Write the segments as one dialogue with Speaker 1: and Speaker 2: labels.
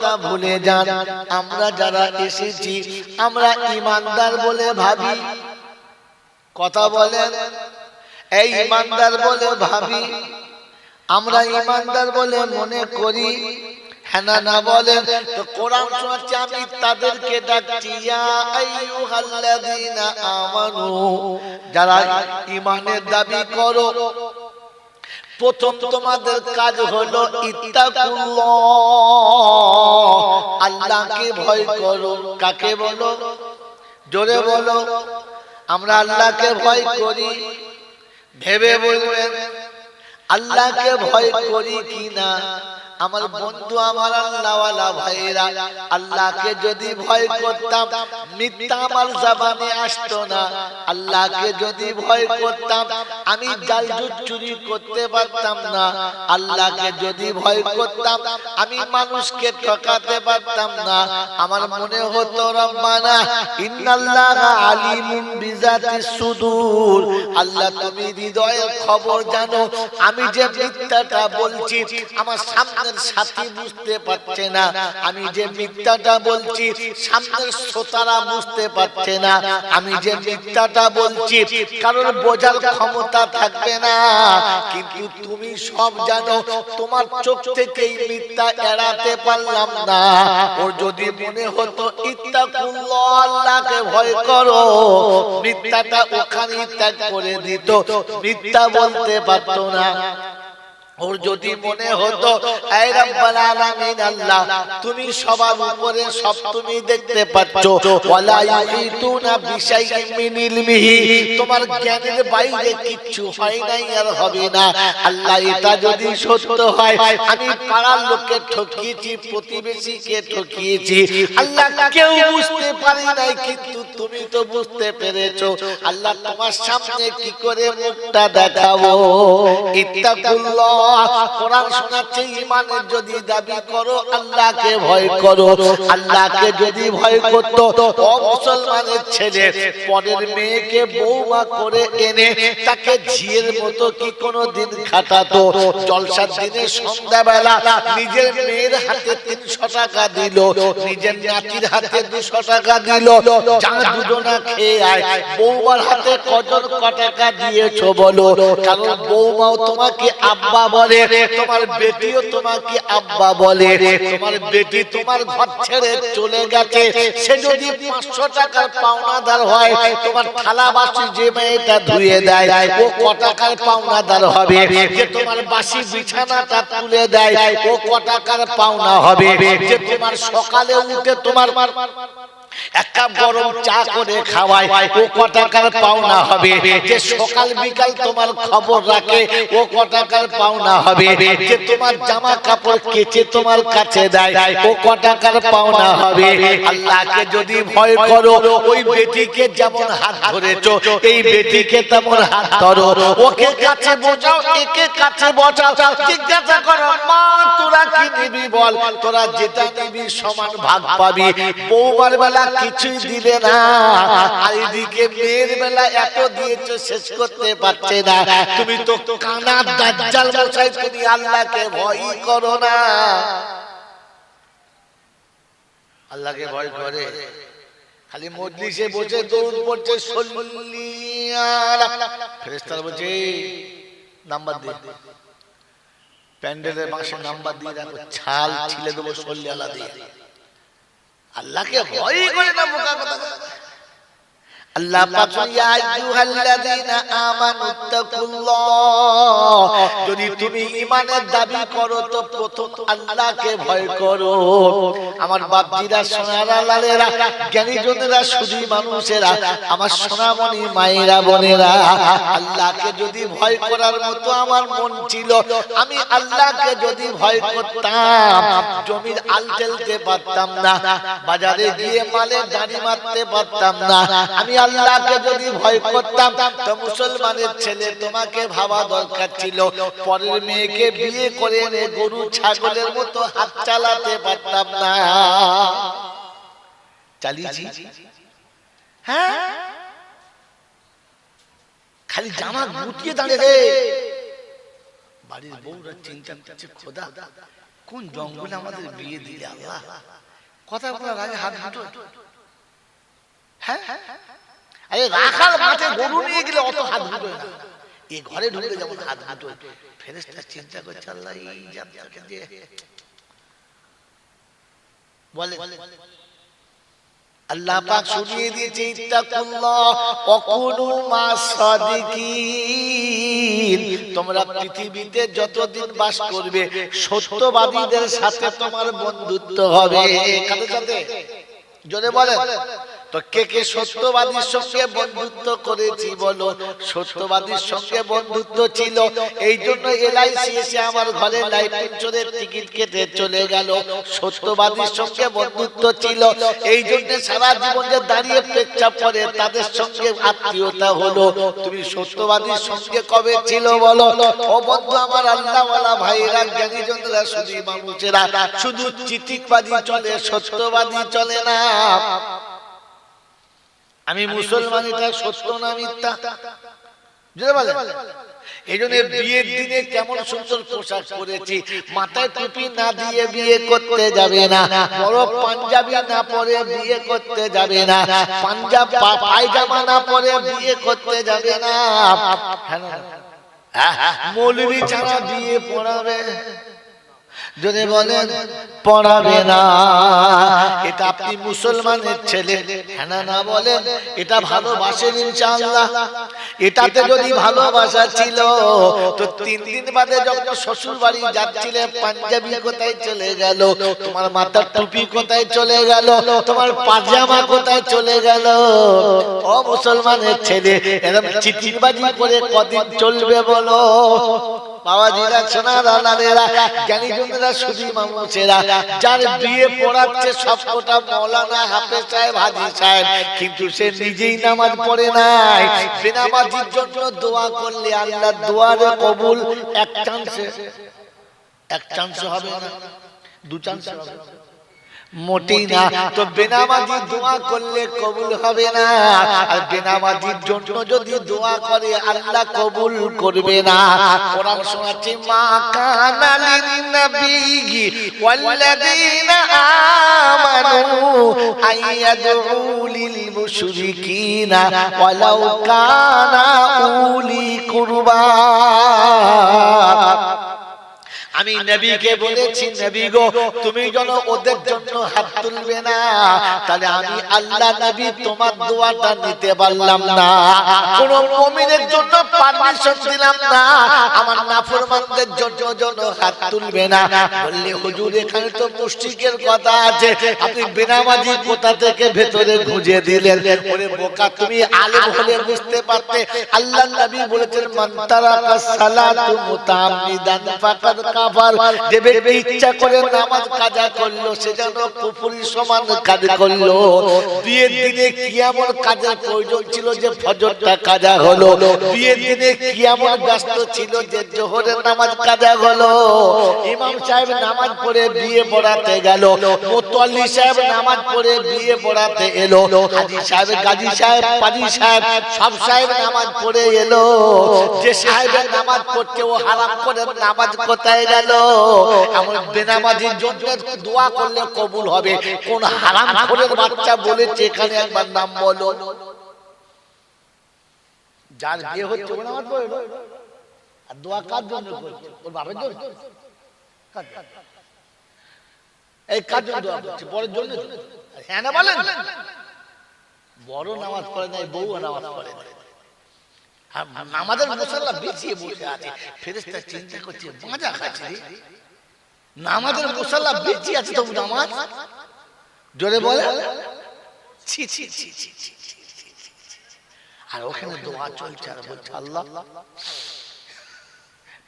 Speaker 1: কথা ভুলে যান। আমরা যারা এসেছি আমরা ঈমানদার বলে ভাবি, কথা বলেন, এই ঈমানদার বলে ভাবি, আমরা ঈমানদার বলে মনে করি, হ্যাঁ না বলেন? তো কোরআন শোনাচ্ছে, আমি তাদেরকে ডাকছি, ইয়া আইয়ুহাল্লাযীনা আমানু, যারা ঈমানের দাবি করো, প্রথম তোমাদের কাজ হলো ইত্তাকুল্লাহ, আল্লাহকে ভয় করো। কাকে বলো? জোরে বলো। আমরা আল্লাহকে ভয় করি, ভেবে বলবেন আল্লাহকে ভয় করি কিনা। আমার বন্ধু, আমার আল্লাহওয়ালা ভাইরা, আল্লাহকে যদি ভয় করতাম মিথ্যা আমার জবানে আসতো না। আল্লাহকে যদি ভয় করতাম আমি জালজুত চুরি করতে পারতাম না। আল্লাহকে যদি ভয় করতাম আমি মানুষকে ঠকাতে পারতাম না। আমার মনে হতো রব্বানা ইন্নাল্লাহা আলিমুন বিজাতিস সুদূর, আল্লাহ তুমি হৃদয়ের খবর জানো। আমি যে মিথ্যাটা বলছি আমার সামনের সাথী বুঝতে পারছে না, আমি যে মিথ্যাটা বলছি সামনের শ্রোতারা বুঝতে পারছে না, আমি যে মিথ্যাটা বলছি কারণ বোঝার ক্ষমতা থাকবে না। কিন্তু তুমি সব জানো, তোমার চোখ থেকেই মিথ্যা এড়াতে পারলাম না। ওর যদি মনে হতো ইত্তাকুল্লাহ, আল্লাহকে ভয় করো, মিথ্যাটা ওখানেই ত্যাগ করে দিত, মিথ্যা বলতে পারতো না। ওর যদি মনে হতো এই রব্বুল আলামিন আল্লাহ তুমি সবার উপরে, সব তুমি দেখতে পাচ্ছো, ওয়ালা ইউহিতুনা বিশাইইন মিন ইলমিহি, তোমার জ্ঞানের বাইরে কিচ্ছু হয় নাই আর হবে না। আল্লাহ এটা যদি সত্য হয়, আমি পাড়ার লোককে ঠকিয়েছি, প্রতিবেশীকে ঠকিয়েছি, আল্লাহ কেউ বুঝতে পারে নাই, কিন্তু তুমি তো বুঝতে পেরেছো। আল্লাহ তোমার সামনে কি করে মুখটা দেখাবো? ইত্তাকুল্লাহ, কোরআন শোনাচ্ছে ঈমানের যদি দাবি করো আল্লাহকে ভয় করো। আল্লাহকে যদি ভয় করতো ও মুসলমানের ছেলে পরের মেয়েকে বৌমা করে এনে তাকে ঝিয়ের মতো কি কোনোদিন খাটাতো? জলসার দিনে সন্ধ্যাবেলা নিজের মেয়ের হাতে 300 টাকা দিল, নিজের নাতির হাতে 200 টাকা দিল, যা দুজনা খেয়ে আয়। বৌমার হাতে কজন টাকা দিয়েছো বলো? কারণ বৌমাও তোমাকে আব্বা বলে, তোমার বেটিও তোমাকে আব্বা বলে। তোমার বেটি তোমার ঘর ছেড়ে চলে গেছে, সে যদি 500 টাকার পাওনাদার হয়, তোমার থালা বাসি যে মেয়েটা ধুয়ে দেয় ও ক টাকার পাওনাদার হবে? যে তোমার বাসি বিছানাটা তুলে দেয় ও ক টাকার পাওনা হবে? যে তোমার সকালে উঠে তোমার এক কাপ গরম চা করে খাওয়ায় ও ক টাকার পাওনা হবে? যে সকাল বিকাল তোমার খবর রাখে ও ক টাকার পাওনা হবে? যে তোমার জামা কাপড় কেচে তোমার কাছে দেয় ও ক টাকার পাওনা হবে? আল্লাহকে যদি ভয় করো, ওই বেটিকে যেমন হাত ধরেছো এই বেটিকে তেমন হাত ধরো, ওকে কাছে বোঝাও, একে কাছে বোঝাও, জিজ্ঞাসা করো মা তোরা কি নিবি বল, তোরা যেটা নিবি সমান ভাগ পাবি। বৌমার বেলা কিছুই দিলে না, আর এদিকে মেয়ের বেলা এত দিয়েছো শেষ করতে পারছে না। তুমি তো কানা দাজ্জাল মশাই, তুমি আল্লাহকে ভয় করো না। আল্লাহকে ভয় করে খালি মজলিসে বসে দরুদ পড়ছে, ফেরেশতারা বলছে নাম্বার দিয়ে, প্যান্ডেলের মাসে নাম্বার দিয়ে রাখো, ছাল ছিলে দেবো সল্লি আল্লাহ দিয়ে। আল্লাহকে ভয় করে না, মুখা কথা। আল্লাহ পাক ইয়া আইয়ুহাল্লাযীনা আমানুত্তাকুল্লাহ, যদি তুমি ঈমানের দাবি করো তো প্রথম আল্লাহকে ভয় করো। আমার বাপজিরা, সোনারা, লালেরা, জ্ঞানীজনেরা, সুধী মানুষেরা, আমার সোনামণি মায়েরা, বোনেরা, আল্লাহকে যদি ভয় করার মতো আমার মন ছিল, আমি আল্লাহকে যদি ভয় করতাম জমির আল টেলতে পারতাম না, বাজারে গিয়ে মালে দাঁড়ি মারতে পারতাম না। আমি আল্লাহকে যদি ভয় করতাম তো মুসলমানের ছেলে তোমাকে ভাবা দরকার ছিল পরের মেয়েকে বিয়ে করে এনে গরু ছাগলের মতো হাত চালাতে পারতাম না। চালিয়েছি, হ্যাঁ, খালি জামা গুটিয়ে দাঁড়িয়ে রে। বাড়ির বউরা চিন্তা করছে, খোদা কোন জঙ্গলে আমাদের বিয়ে দিলে আল্লাহ? কথা বলার আগে হাত দুটো, হ্যাঁ আরে রাখাল মাঠে গরু নিয়ে গেলে অত হাত দুটো না, এই ঘরে ঢুকলে যেমন হাত দুটো। ফেরেশতা চিন্তা করছে আল্লাহ এই জাতটাকে যে বলে, আল্লাহ পাক শুনিয়ে দিয়েছে ইত্তাকুল্লাহ ওয়া কুনু মাস সাদিকিন। তোমরা পৃথিবীতে যতদিন বাস করবে সত্যবাদীদের সাথে তোমার বন্ধুত্ব হবে। কাদের সাথে? জোরে বলেন তো, কে কে সত্যবাদীর সঙ্গে বন্ধুত্ব করেছি বলো? সত্যবাদীর সঙ্গে বন্ধুত্ব ছিল, এই জন্য এলআইসি এসে আমার ঘরে লাইফ ইন্স্যুরেন্স টিকিট কেটে চলে গেল। সত্যবাদীর সঙ্গে বন্ধুত্ব ছিল, এই জন্য সারা জীবন যে দাঁড়িয়ে পেচ্ছাপ করে তাদের সঙ্গে আত্মীয়তা হলো। তুমি সত্যবাদীর সঙ্গে কবে ছিল বলো? ও বন্ধু আমার, আল্লাহওয়ালা ভাইরা, জ্ঞানীজনরা, শুধু মানুষেরা শুধু চিঠিবাজি চলে, সত্যবাদী চলে না। আমি মুসলমান, এটা সত্য না মিথ্যা? এই জন্য বিয়ের দিনে কেমন সুন্দর পোশাক পরেছি, মাথায় টুপি না দিয়ে বিয়ে করতে যাবে না, বড় পাঞ্জাবি না পরে বিয়ে করতে যাবে না, পাঞ্জাব পায়জামা না পরে বিয়ে করতে যাবে না, মৌলবি ছাড়া বিয়ে পড়াবে, যদি বলেন পড়াবে না। এটা আপনি মুসলমানের ছেলে, হ্যাঁ না বলেন? এটা ভালোবাসেন ইনশাআল্লাহ? এটাতে যদি ভালোবাসা ছিল তো 3 দিন বাদে যখন শ্বশুর বাড়ি যাচ্ছিলে পাঞ্জাবি কোথায় চলে গেল, তোমার মাথার টুপি কোথায় চলে গেল, তোমার পাজামা কোথায় চলে গেল? ও মুসলমানের ছেলে, এরকম চিঠিবাজি করে কদিন চলবে বলো? বাবাজিরা, সোনার আলালেরা, জ্ঞানীজনরা, শুধু মানুষেরা, যার বিয়ে পড়াচ্ছে সবকটা মৌলানা, হাফেজ সাহেব, হাজী সাহেব, কিন্তু সে নিজেই নামাজ পড়ে নাই। বেনামাজির জন্য দোয়া করলে আল্লাহর দোয়ারে কবুল এক চান্সে হবে না, 2 চান্স হবে, মোটেই না। তো বেনামাজি দোয়া করলে কবুল হবে না, আর বেনামাজির জন্য যদি দোয়া করে আল্লাহ কবুল করবে না। কোরআন শোনাচ্ছে, মা কানা লিন নবী ওয়াল্লাযীনা আমানু আইয়াদউ লিল মুশরিকিনা ওয়ালাউ কানা উলি কুরবা। আমি নবীকে বলেছি, নবী গো তুমি যেন ওদের জন্য হাত তুলবে না, তাহলে আমি আল্লাহ নবী তোমার দোয়াটা নিতে পারলাম না। কোন মুমিনের জন্য পারমিশন দিলাম না, আমার নাফরমানদের জন্য হাত তুলবে না। বললে হুজুর এখানে তো মুশরিকের কথা আছে, আপনি বেনামাজি কোথা থেকে ভেতরে খুঁজে দিলেন? ওরে বোকা, তুমি আলেম হলে বুঝতে পারতে। আল্লাহ নবী বলেছেন, মান তারাকা সালাতু মুতাআম্মিদান ফাকাদ কাফার। যে ব্যক্তি ইচ্ছা করে নামাজ কাজা করলো সে যেন কুফরির সমান কাজ করলো। বিয়ের দিনে কি এমন কাজের প্রয়োজন ছিল যে ফজরটা কাজা হলো? বিয়ের দিনে কি এমন ব্যস্ত ছিল যে জোহরের নামাজ কাজা হলো? ইমাম সাহেব নামাজ পড়ে বিয়ে পড়াতে গেল, মুতওয়াল্লি সাহেব নামাজ পড়ে বিয়ে পড়াতে এলো, হাজী সাহেব, গাজী সাহেব, পাজি সাহেব, সব সাহেব নামাজ পড়ে এলো। যে সাহেবের নামাজ পড়তে ও হারাম করে নামাজ কোথায় গেল? এমন বেনামাজির জন্য দোয়া করলে কবুল হবে। কোন হারামখোরের বাচ্চা বলেছে এখানে একবার নাম বলো? যার বিয়ে হচ্ছে ও নামাজ পড়ে, আর দোয়া কার জন্য করছে? ওর বাবার জন্য? এই কার জন্য দোয়া করছে? বড়ের জন্য? হ্যাঁ না বলেন? বড় নামাজ পড়ে নাই, বউ নামাজ পড়ে নাই, আমাদের মুসাল্লা বিছিয়ে বসে আছে। ফেরেশতা চিন্তা করছে, মজা খাচ্ছে, নামাজের মুসাল্লা বিছিয়ে আছে, তবু নামাজ। জোরে বলে, ছি ছি ছি ছি ছি। আর ওখানে দোয়া চলছে, আর বলছে আল্লাহ।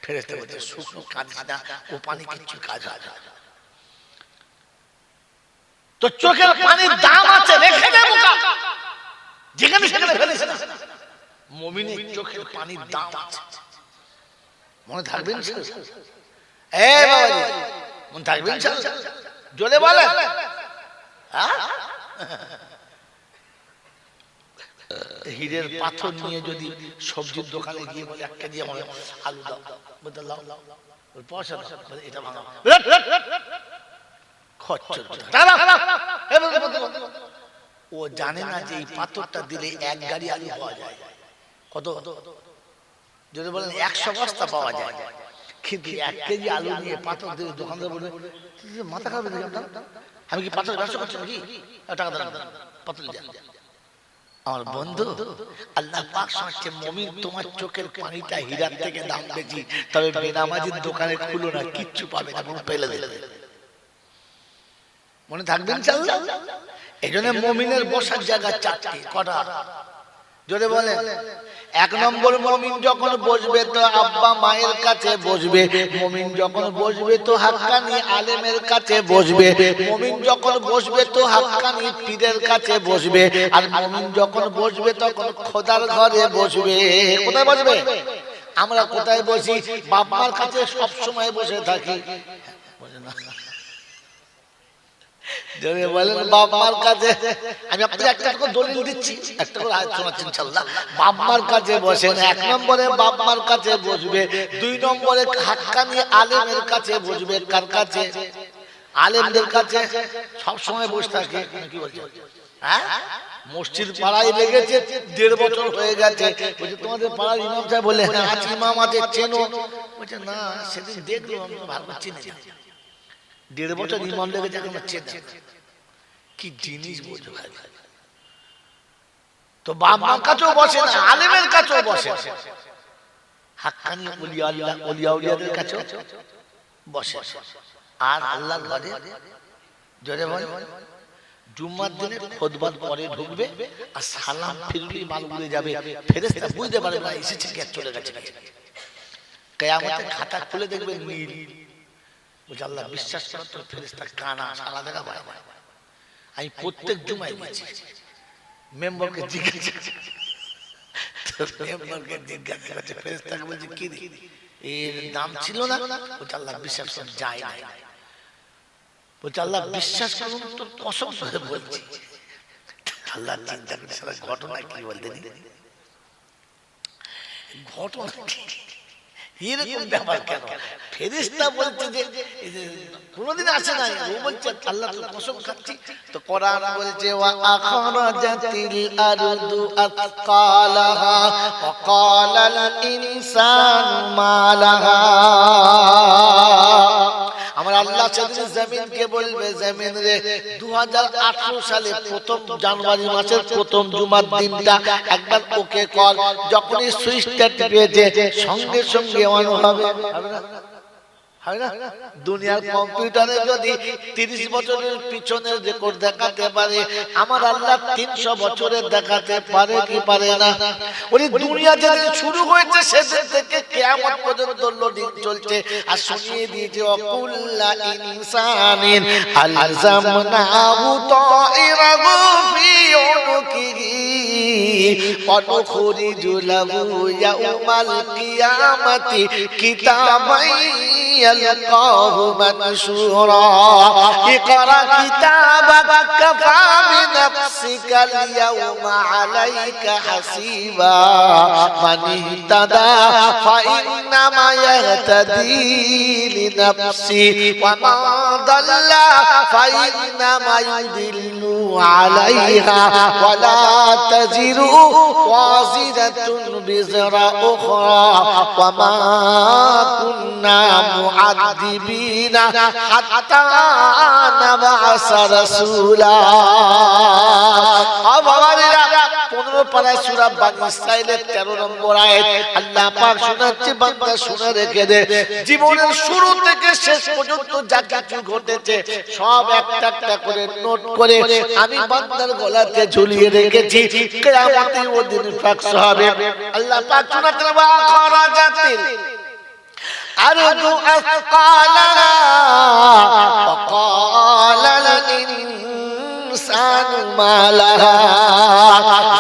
Speaker 1: ফেরেশতা বলছে, শুকনো কাজ না, ও পানি কিচ্ছু কাজ হয় না। তো চোখের পানির দাম আছে, রেখে দে বোকা, যেখানে সেখানে ফেলেছে না। মুমিনের চোখের পানির দাম আছে, মনে থাকবেন? এ বাবাজি, মনে থাকবেন? জোরে বলে, হীরের পাথর নিয়ে যদি সবজির দোকানে গিয়ে বলে 1 কেজি আমার আলু দাও, বলতে লাও, পয়সা এটা ভাঙা ও জানে না যে এই পাথরটা দিলে এক গাড়ি আলু পাওয়া যায়। কত যদি বলেন 100 বস্তা পাওয়া যায়, কিন্তু 1 কেজি আলু নিয়ে পাথর দিয়ে দোকানদার বলবে মাথা খারাপ হয়ে যাবে, আমি কি পাথর ব্যবসা করছি নাকি, টাকা দেন পাথর দেন। আমার বন্ধু, আল্লাহ পাক শোনাচ্ছে মুমিন তোমার চোখের পানিটা হীরার থেকে দাম বেশি, তবে বেনামাজির দোকানে খুলো না, কিচ্ছু পাবে না, পুরো পেলে দিলে। মনে থাকবে ইনশাআল্লাহ। এইজন্য মুমিনের বসার জায়গা 4টি। কটা জোরে বলেন? 1 নম্বর, মুমিন যখন বসবে তো আব্বা মায়ের কাছে বসবে, মুমিন যখন বসবে তো হাক্কানি আলেমের কাছে বসবে, মুমিন যখন বসবে তো হাক্কানি পীরের কাছে বসবে, আর মুমিন যখন বসবে তখন খোদার ঘরে বসবে। কোথায় বসবে? আমরা কোথায় বসি? বাপ মার কাছে সব সময় বসে থাকি। বুঝেন না? যদি বলেন বাপ মার কাছে, আমি আপনাকে একটা করে দলিল দিচ্ছি, একটা করে আয়াত শোনাচ্ছি ইনশাআল্লাহ। বাপ মার কাছে বসেন, 1 নম্বরে বাপ মার কাছে বসবে, 2 নম্বরে হাক্কানি আলেমের কাছে বসবে। কার কাছে? আলেমদের কাছে সব সময় বসে থাকে। কি বলছেন? হ্যাঁ, মসজিদ পাড়ায় লেগেছে 1.5 বছর হয়ে গেছে। বলছে তোমাদের পাড়ার ইমাম সাহেব বলে হ্যাঁ আজ ইমাম আছে, চেনো? বলছে না, সেদিন দেখলাম, আমি ভালো চিনি না। 1.5 বছর ইমাম লেগেছে, এখন চেনে না। কি জিনিস বোঝো ভাই? তো বাপ মার কাছেও বসে না, আলেমের কাছেও বসে, হাক্কানি ওলিয়াদের কাছেও বসে। আর আল্লাহর ঘরে জোরে বল, জুম্মার দিনে খুতবার পরে ঢুকবে, আর সালাম ফিরলি মাল উড়ে যাবে, ফেরেশতা বুঝতে পারবে না এসেছে কি চলে গেছে। কিয়ামতে খাতা খুলে দেখবে নীল। বুঝে আল্লাহ বিশ্বাস করো তো ফেরেশতা কানা সারা দেখা পায়। আমি প্রত্যেক জুমায় গেছি, মেম্বারকে জিজ্ঞাসা করছে, ফেরেশতাকে বলছে কি এর নাম ছিল না? বলছে আল্লাহ বিশ্বাস করুন যায় না। বলছে আল্লাহ বিশ্বাস করুন তোর কসম করে বলছি। আল্লাহ চিন্তা করে সারা ঘটনা কি বলতে ঘটনা এরকম ব্যাপার কেন? ফেরেশতা বলছে যে কোনদিন আসে না, ও বলছে আল্লাহ তো কসম খাচ্ছি। তো কোরআন বলছে ওয়া আখরাজাতিল আরদু আতকালাহা ওয়া ক্বালাল ইনসানু মা লাহা। আমার আল্লাহ সেদিন জমিনকে বলবে, জমিন রে 2018 সালে প্রথম জানুয়ারি মাসের প্রথম জুমার দিনটা একবার ওকে কর। যখনই সুইচটা টিপেছে সঙ্গে সঙ্গে অন হবে। দুনিয়ার কম্পিউটারে যদি 30 বছরের পিছনের রেকর্ড দেখাতে পারে, আমার আল্লাহ 300 বছরের দেখাতে পারে কি পারে না? ওই দুনিয়া যেদিন শুরু হয়েছে সেদিন থেকে কিয়ামত পর্যন্ত লোডিং চলছে। আর শুনিয়ে দিয়েছে অকুল্লা ইনসানিন আলজামনাহু তাইরাহু ফি উনুকিহি ওয়া নুখরিজু লাহু ইয়াউমাল কিয়ামাতি কিতাবান يلقاه منشورا اقرأ كتابك كفى بنفسك اليوم عليك حسيبا من اهتدى فإنما يهتدي لنفسه ومن ضل فإنما يضل عليها ولا تزر وازرة وزر أخرى وما كنا معذبين حتى نبعث رسولا। 15 পারায় সূরা বানী ইসরাঈলের 13 নম্বর আয়াত আল্লাহ পাক শোনাচ্ছে, বান্দা শুনে রেখে দে, জীবনের শুরু থেকে শেষ পর্যন্ত যা কিছু ঘটেছে সব একটা একটা করে নোট করে আমি বান্দার গলাতে ঝুলিয়ে রেখেছি। কিয়ামতের দিন ফাঁস হবে। আল্লাহ পাক শোনাচ্ছে ওয়া খরাজাতিল আরদু আসকালাহা ওয়া ক্বালাল ইনসানু মা লাহা।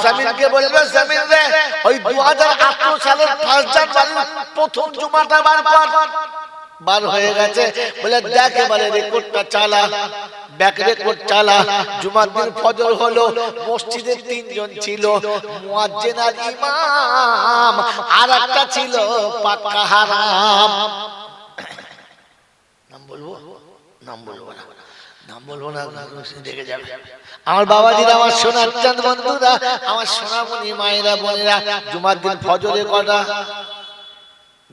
Speaker 1: জমিনকে বলবে জমিন রে ওই 2018 সালের 1 জানুয়ারি প্রথম জুমাটা বার হয়ে গেছে, বলে দেখ এবারে রেকর্ডটা চালা, ব্যাক রেকর্ড চালা। জুমার দিন ফজর হলো, মসজিদে 3 জন ছিল, মুয়াজ্জিন আর ইমাম, আর একটা ছিল পাক্কা হারাম। বলবো? নাম বলবো না, নাম বলবো না, দেখে যাবে। আমার বাবাজিরা, আমার সোনার চাঁদ বন্ধুরা, আমার সোনামণি মায়েরা বোনেরা, জুমার দিন ফজরে কটা?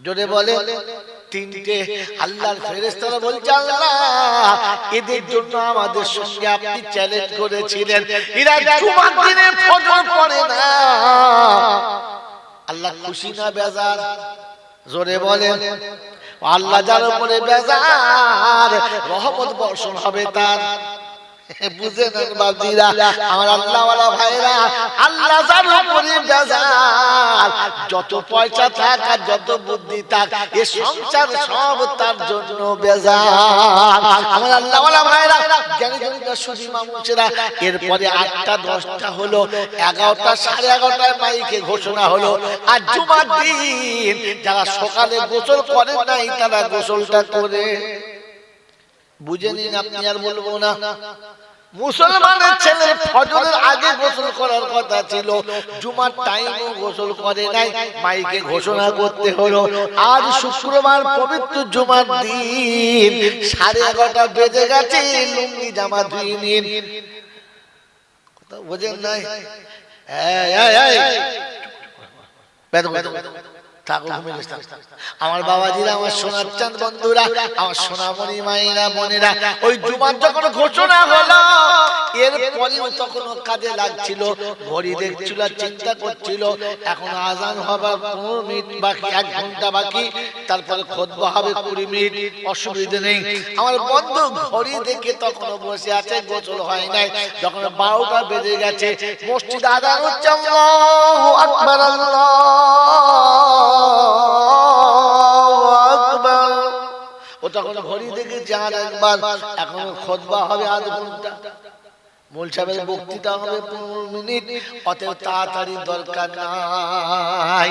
Speaker 1: জোরে বলে তিনটে। আল্লাহর ফেরেশতারা বলছে, আল্লাহ এদের জন্য আমাদের সঙ্গে আপনি চ্যালেঞ্জ করেছিলেন, এরা জুমার দিনে ফজর পড়ে না। আল্লাহ খুশি না বেজার? জোরে বলেন। আল্লাহ যার উপরে বেজার, রহমত বর্ষণ হবে তার। বুঝে নেন বাবজিরা, আমার আল্লাহওয়ালা ভাইরা, আল্লাহ যার উপরে বেজার, যত পয়সা থাক আর যত বুদ্ধি থাক, এ সংসার সব তার জন্য বেজার। আমার আল্লাহওয়ালা ভাইরা, জ্ঞানী জনীরা সুধী মানুষেরা, এরপরে 8টা 10টা হলো, 11টা 11:30টায় মাইকে ঘোষণা হলো, আর জুমার দিন যারা সকালে গোসল করেন নাই তারা গোসলটা করে। বুঝে নিন, আপনি আর বলবো না। মুসলমানের ছেলে ফজরের আগে গোসল করার কথা ছিল, জুমার টাইমও গোসল করে নাই, মাইকে ঘোষণা করতে হলো। আজ শুক্রবার পবিত্র জুমার দিন, 11:30 বেজে গেছে, লুঙ্গি জামা ধুয়ে নিন। কথা বোঝেন নাই? আমার বাবাজিরা, আমার সোনার চাঁদ বন্ধুরা, আমার সোনামণি মায়েরা বোনেরা, ওই জুমার যখন ঘোষণা হলো, এরপরেও তখন কাজে লাগছিল, ঘড়ি দেখছিল, চিন্তা করছিল, এখন আজান হবার 15 মিনিট বাকি, 1 ঘন্টা বাকি, তারপরে খুতবা হবে 20 মিনিট, অসুবিধা নেই। আমার বন্ধু ঘড়ি দেখে তখন বসে আছে, গোসল হয় নাই। যখন 12টা বেজে গেছে, মসজিদ আজান হচ্ছে, আল্লাহু আকবার, ও তখন ঘড়ি দেখে যান একবার, এখন খুতবা হবে আধ ঘন্টা, মূল সাহেবের বক্তৃতা হবে 15 মিনিট, অতএব তাড়াতাড়ি দরকার নাই।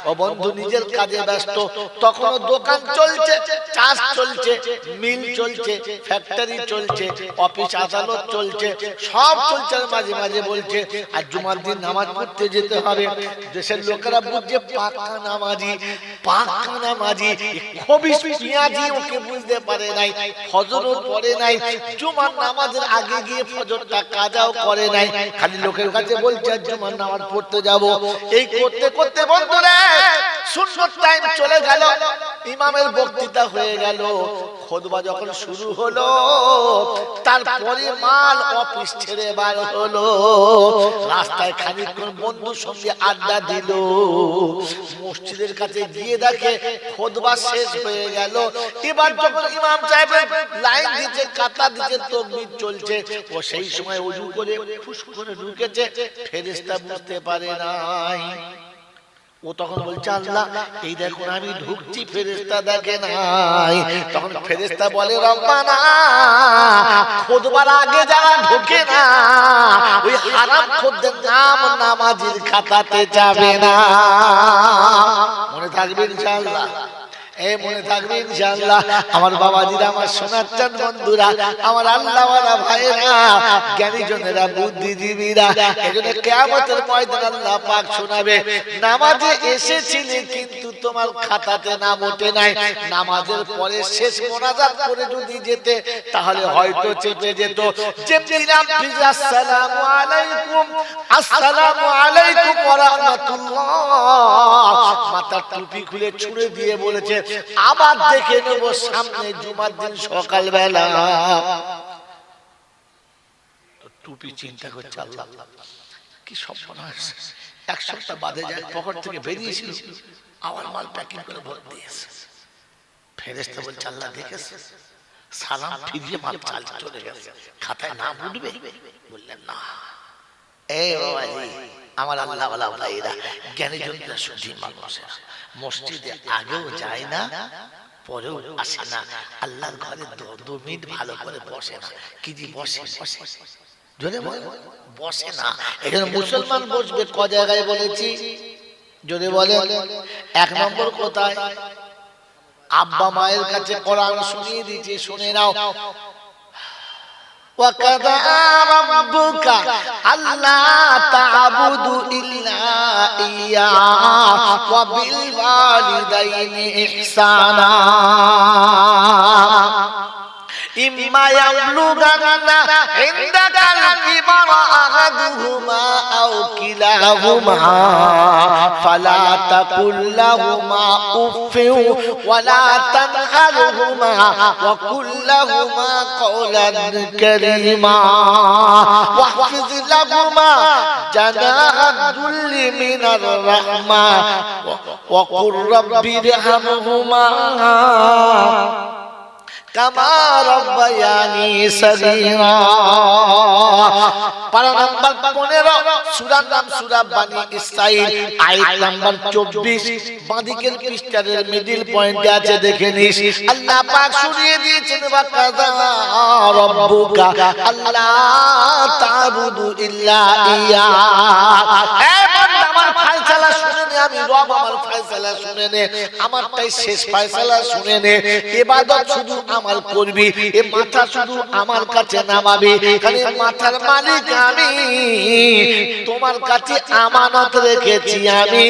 Speaker 1: ও বন্ধু নিজের কাজে ব্যস্ত, তখন দোকান চলছে, চাষ চলছে, মিল চলছে, ফ্যাক্টরি চলছে, অফিস আদালত চলছে, সব চলছে। মাঝে মাঝে বলছে, আর জুমার দিন নামাজ পড়তে যেতে হবে। দেশের লোকেরা বুঝছে পাক্কা নামাজি, পাক্কা নামাজি, খবিস পিয়াজি ওকে বুঝতে পারে নাই, ফজরও পড়ে নাই, জুমার নামাজের আগে গিয়ে ফজরটা কাজাও করে নাই, খালি লোকের কাছে বলছে জুমার নামাজ পড়তে যাব। এই করতে করতে বন্ধুরা সুন্নত টাইম চলে গেল, ইমামের বক্তৃতা হয়ে গেল, খুতবা যখন শুরু হলো, তারপরে মাল অফিস ছেড়ে বার হলো, রাস্তায় খানিকক্ষণ বন্ধুর সঙ্গে আড্ডা দিল, মসজিদের কাছে গিয়ে দেখে খুতবা শেষ হয়ে গেল। এবার যখন ইমাম সাহেব লাইন দিচ্ছে, কাতা দিচ্ছে, তাকবীর চলছে, ও সেই সময় ওযু করে ফুস করে ঢুকেছে, ফেরেশতা বুঝতে পারে নাই। ও তখন বলছে, আল্লাহ এই দেখুন আমি ঢুকছি, ফেরেশতা দেখে নাই। তখন ফেরেশতা বলে, রব্বানা খুতবার আগে যারা ঢোকে না, ওই হারাম খোরদের নাম নামাজের খাতাতে যাবে না। মনে থাকবে ইনশাআল্লাহ, মনে থাকবে ইনশাআল্লাহ। আমার বাবাজিরা, আমার সোনার চাঁদ বন্ধুরা, আমার আল্লাহওয়ালা ভাইরা, জ্ঞানী জনেরা, বুদ্ধিজীবীরা, এজন্য কিয়ামতের ময়দানে আল্লাহ পাক শোনাবে, নামাজে এসেছিলে কিন্তু তোমার খাতাতে নাম ওঠে নাই, নামাজের পরে শেষ মোনাজাত করে যদি যেতে তাহলে হয়তো চেপে যেত। যেমনি আপনি আসসালামু আলাইকুম, আসসালামু আলাইকুম ওয়া রাহমাতুল্লাহ, মাথার টুপি খুলে ছুঁড়ে দিয়ে বলেছে, আবার দেখে নেব সামনে জুমার দিন সকালবেলা। টুপি চিন্তা করছে, আল্লাহ কি সর্বনাশ, 1 সপ্তাহ বাদে যায়, পকেট থেকে বেরিয়েছিল, আবার মাল প্যাকিং করে ভরে দিয়েছে। ফেরেশতা বলছে, আল্লাহ দেখেছে, সালাম ফিরিয়ে মাল চাল চলে গেছে, খাতায় নাম উঠবে? বললেন না। এই বাবাজি, আমার আল্লাহওয়ালা ভাইরা, জ্ঞানী জনেরা, সুধী মানুষেরা, মসজিদে আগেও যায় না, পরেও আসে না, আল্লাহর ঘরে 2 মিনিট ভালো করে বসে না। কি যে বসে বসে জোরে বসে না। এখানে মুসলমান বসবে ক জায়গায় বলেছি? জোরে বলেন। 1 নম্বর কোথায়? আব্বা মায়ের কাছে কোরআন শুনিয়ে দিয়েছে, শুনে নাও। وقضى ربك ألا تعبدوا إلا إياه وبالوالدين إحسانا إما يبلغن عندك الكبر أحدهما أو كلاهما فلا تقل لهما أف ولا تنهرهما وقل لهما قولا كريما واخفض لهما جناح الذل من الرحمة وقل رب ارحمهما কামা রব্বায়ানি সগীরা। পারা নাম্বার 15, সূরার নাম সূরা বনী ইসরাঈল, আয়াত নাম্বার 24, বাঁদিকের পৃষ্ঠার মিডল পয়েন্টে আছে, দেখে নিস। আল্লাহ পাক শুনিয়ে দিয়েছেন ওয়াকাযা রাব্বুকা আল্লা তা'বুদু ইল্লা ইয়া। এ বান্দা, আমার ফয়সালা শুনে নে, আমি রব, আমার ফয়সালা শুনে নে, আমারটাই শেষ ফয়সালা শুনে নে। ইবাদত শুধু আমার করবি, এ মাথা শুধু আমার কাছে নামাবি, খালি মাথার মালিক আমি, তোমার কাছে আমানত রেখেছি আমি,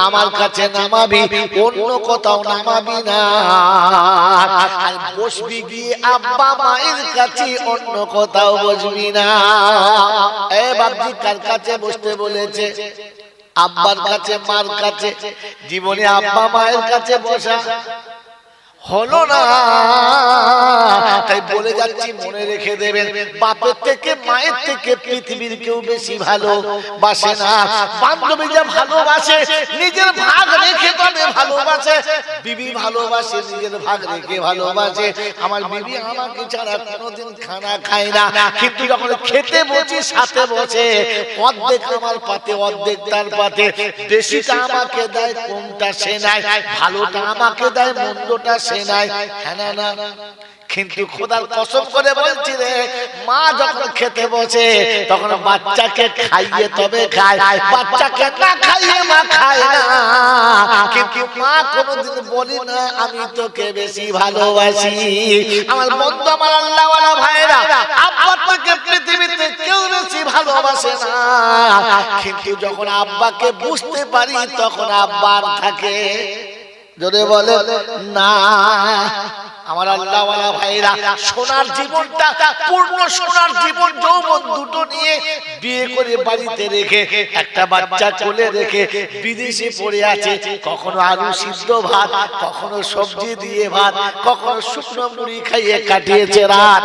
Speaker 1: আমার কাছে নামাবি, অন্য কোথাও নামাবি না। আর বসবি গিয়ে আব্বা মায়ের কাছে, অন্য কোথাও বসবি না। এ বাপজি, কার কাছে বসতে বলেছে? আব্বার কাছে, মার কাছে। জীবনে আব্বা মায়ের কাছে বসা হলো না, তাই বলে যাচ্ছি, মনে রেখে দেবেন, বাপের থেকে মায়ের থেকে পৃথিবীর কেউ বেশি ভালোবাসে না। বান্ধবী যা ভালোবাসে, নিজের ভাগ রেখে তবে ভালোবাসে। বিবি ভালোবাসে, নিজের ভাগ রেখে ভালোবাসে। আমার বিবি আমাকে ছাড়া কোনোদিন খানা খায় না, কিন্তু যখন খেতে বসি সাথে বসে, অর্ধেক আমার পাতে অর্ধেক তার পাতে, বেশিটা আমাকে দেয়, কমটা সে নাই, ভালোটা আমাকে দেয়, মন্দটা সে নাই। হ্যাঁ না? কিন্তু খোদার কসম করে বলছি রে, মা যখন খেতে বসে তখন বাচ্চাকে খাইয়ে তবে খায়, বাচ্চাকে না খাইয়ে মা খায় না। কিন্তু মা কোনোদিন বলি না আমি তোকে বেশি ভালোবাসি। আমার বন্ধু, আমার আল্লাহওয়ালা ভাইরা, আব্বার থেকে পৃথিবীতে কেউ বেশি ভালোবাসে না। কিন্তু যখন আব্বাকে বুঝতে পারি তখন আব্বার থাকে। যদি বলে না, আমার আল্লাহওয়ালা ভাইরা, সোনার জীবনটা, পূর্ণ সোনার জীবন, যৌবন দুটো নিয়ে বিয়ে করে বাড়িতে রেখে, একটা বাচ্চা কোলে রেখে বিদেশে পড়ে আছে। কখনো আলু সিদ্ধ ভাত, কখনো সবজি দিয়ে ভাত, কখনো শুকনো মুড়ি খাইয়ে কাটিয়েছে রাত।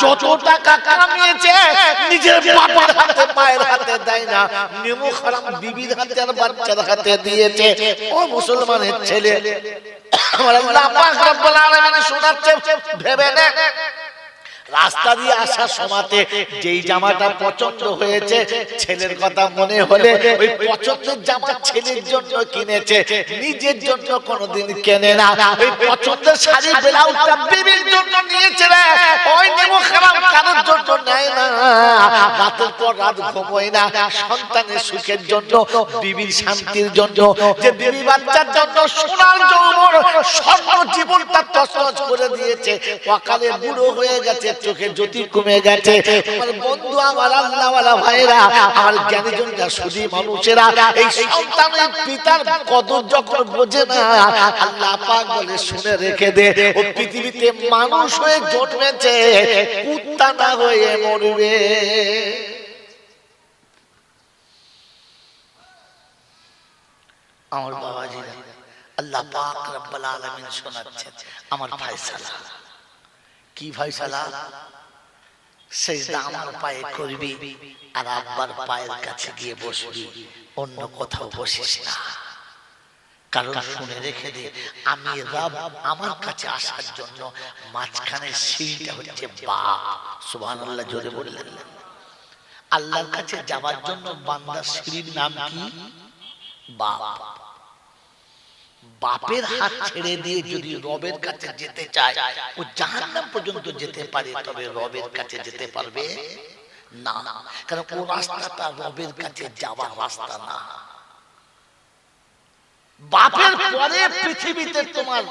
Speaker 1: যত টাকা কামিয়েছে নিজের বাবার হাতে মায়ের হাতে দেয় না, নেমু খারাম বিবির হাতে আর বাচ্চার হাতে দিয়েছে। ও মুসলমানের ছেলে, আমার আল্লাহ পাক রব্বুল আলামিন শোনাচ্ছে, ভেবে নে। রাস্তা দিয়ে আসার সময়তে যেই জামাটা পছন্দ হয়েছে, ছেলের কথা মনে হলে ওই পছন্দের জামা ছেলের জন্য কিনেছে, নিজের জন্য কোনোদিন কেনে না। ওই পছন্দের শাড়ি ব্লাউজটা বিবির জন্য নিয়েছে রে, ওই নেমো খারাপ কারোর জন্য নেয় না। রাতের পর রাত ঘুমোয় না, সন্তানের সুখের জন্য, বিবির শান্তির জন্য। যে বিবি বাচ্চার জন্য সোনার যৌবন, স্বর্ণ জীবনটা তছনছ করে দিয়েছে, অকালে বুড়ো হয়ে গেছে, চোখে জ্যোতি কমে গেছে। আমার বন্ধু, আমার আল্লাহওয়ালা ভাইরা, আমার জ্ঞানীজনরা, শুধু মানুষেরা, এই সন্তানের পিতার কদর যখন বোঝে না, আল্লাহ পাক বলে শুনে রেখে দে, ও পৃথিবীতে মানুষ হয়ে জন্মেছে, কুত্তা না হয়ে মরবে। আমার বাবাজিরা, আল্লাহ পাক রব্বুল আলামিন শোনাচ্ছেন আমার ফয়সালা। কি ফয়সালা? সেজদা আমার পায়ে করবি, আর আব্বার পায়ের কাছে গিয়ে বসবি, অন্য কোথাও বসিস না। কারণ শুনে রেখে দে, আমি রব, আমার কাছে আসার জন্য মাঝখানে সিঁড়িটা হচ্ছে বাপ। সুবহানাল্লাহ, জোরে বললেন। আল্লাহর কাছে যাওয়ার জন্য বান্দার সিঁড়ির নাম কি? বাপ। বাপের হাত ছেড়ে দিয়ে যদি রবের কাছে যেতে চায়, ও জাহান্নাম পর্যন্ত যেতে পারে, তবে রবের কাছে যেতে পারবে না। কারণ ও রাস্তাটা রবের কাছে যাওয়ার রাস্তা না। বাপের পরে পৃথিবীতে তোমার,